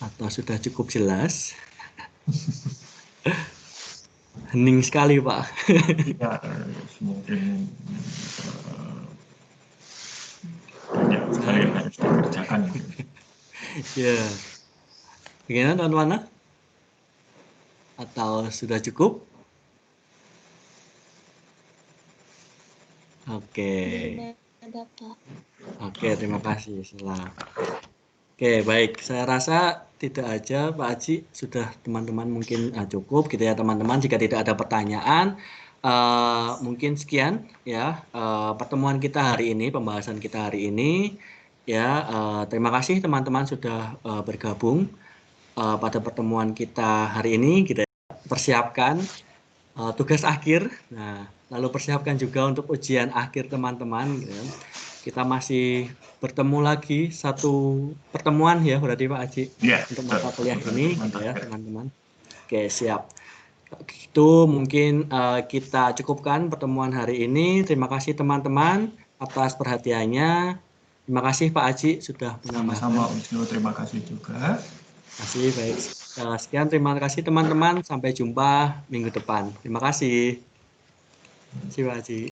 Atau sudah cukup jelas? Hening sekali Pak. Ya, mungkin banyak sekali yang harus dikerjakan. Ya, bagaimana teman-teman? Atau sudah cukup? Oke. Oke, terima kasih. Oke, baik. Saya rasa tidak aja Pak Haji, sudah teman-teman mungkin cukup, gitu ya teman-teman. Jika tidak ada pertanyaan, mungkin sekian ya pertemuan kita hari ini, pembahasan kita hari ini. Ya, terima kasih teman-teman sudah bergabung pada pertemuan kita hari ini. Kita persiapkan tugas akhir. Nah, lalu persiapkan juga untuk ujian akhir teman-teman. Gitu. Kita masih bertemu lagi satu pertemuan ya, berarti Pak Aji, untuk mata kuliah ini, gitu ya teman-teman. Oke, siap. Itu mungkin kita cukupkan pertemuan hari ini. Terima kasih teman-teman atas perhatiannya. Terima kasih Pak Aji sudah menambahkan. Sama-sama Wisnu, terima kasih juga. Terima kasih, baik. Sekian, terima kasih teman-teman. Sampai jumpa minggu depan. Terima kasih. Terima kasih Pak Aji.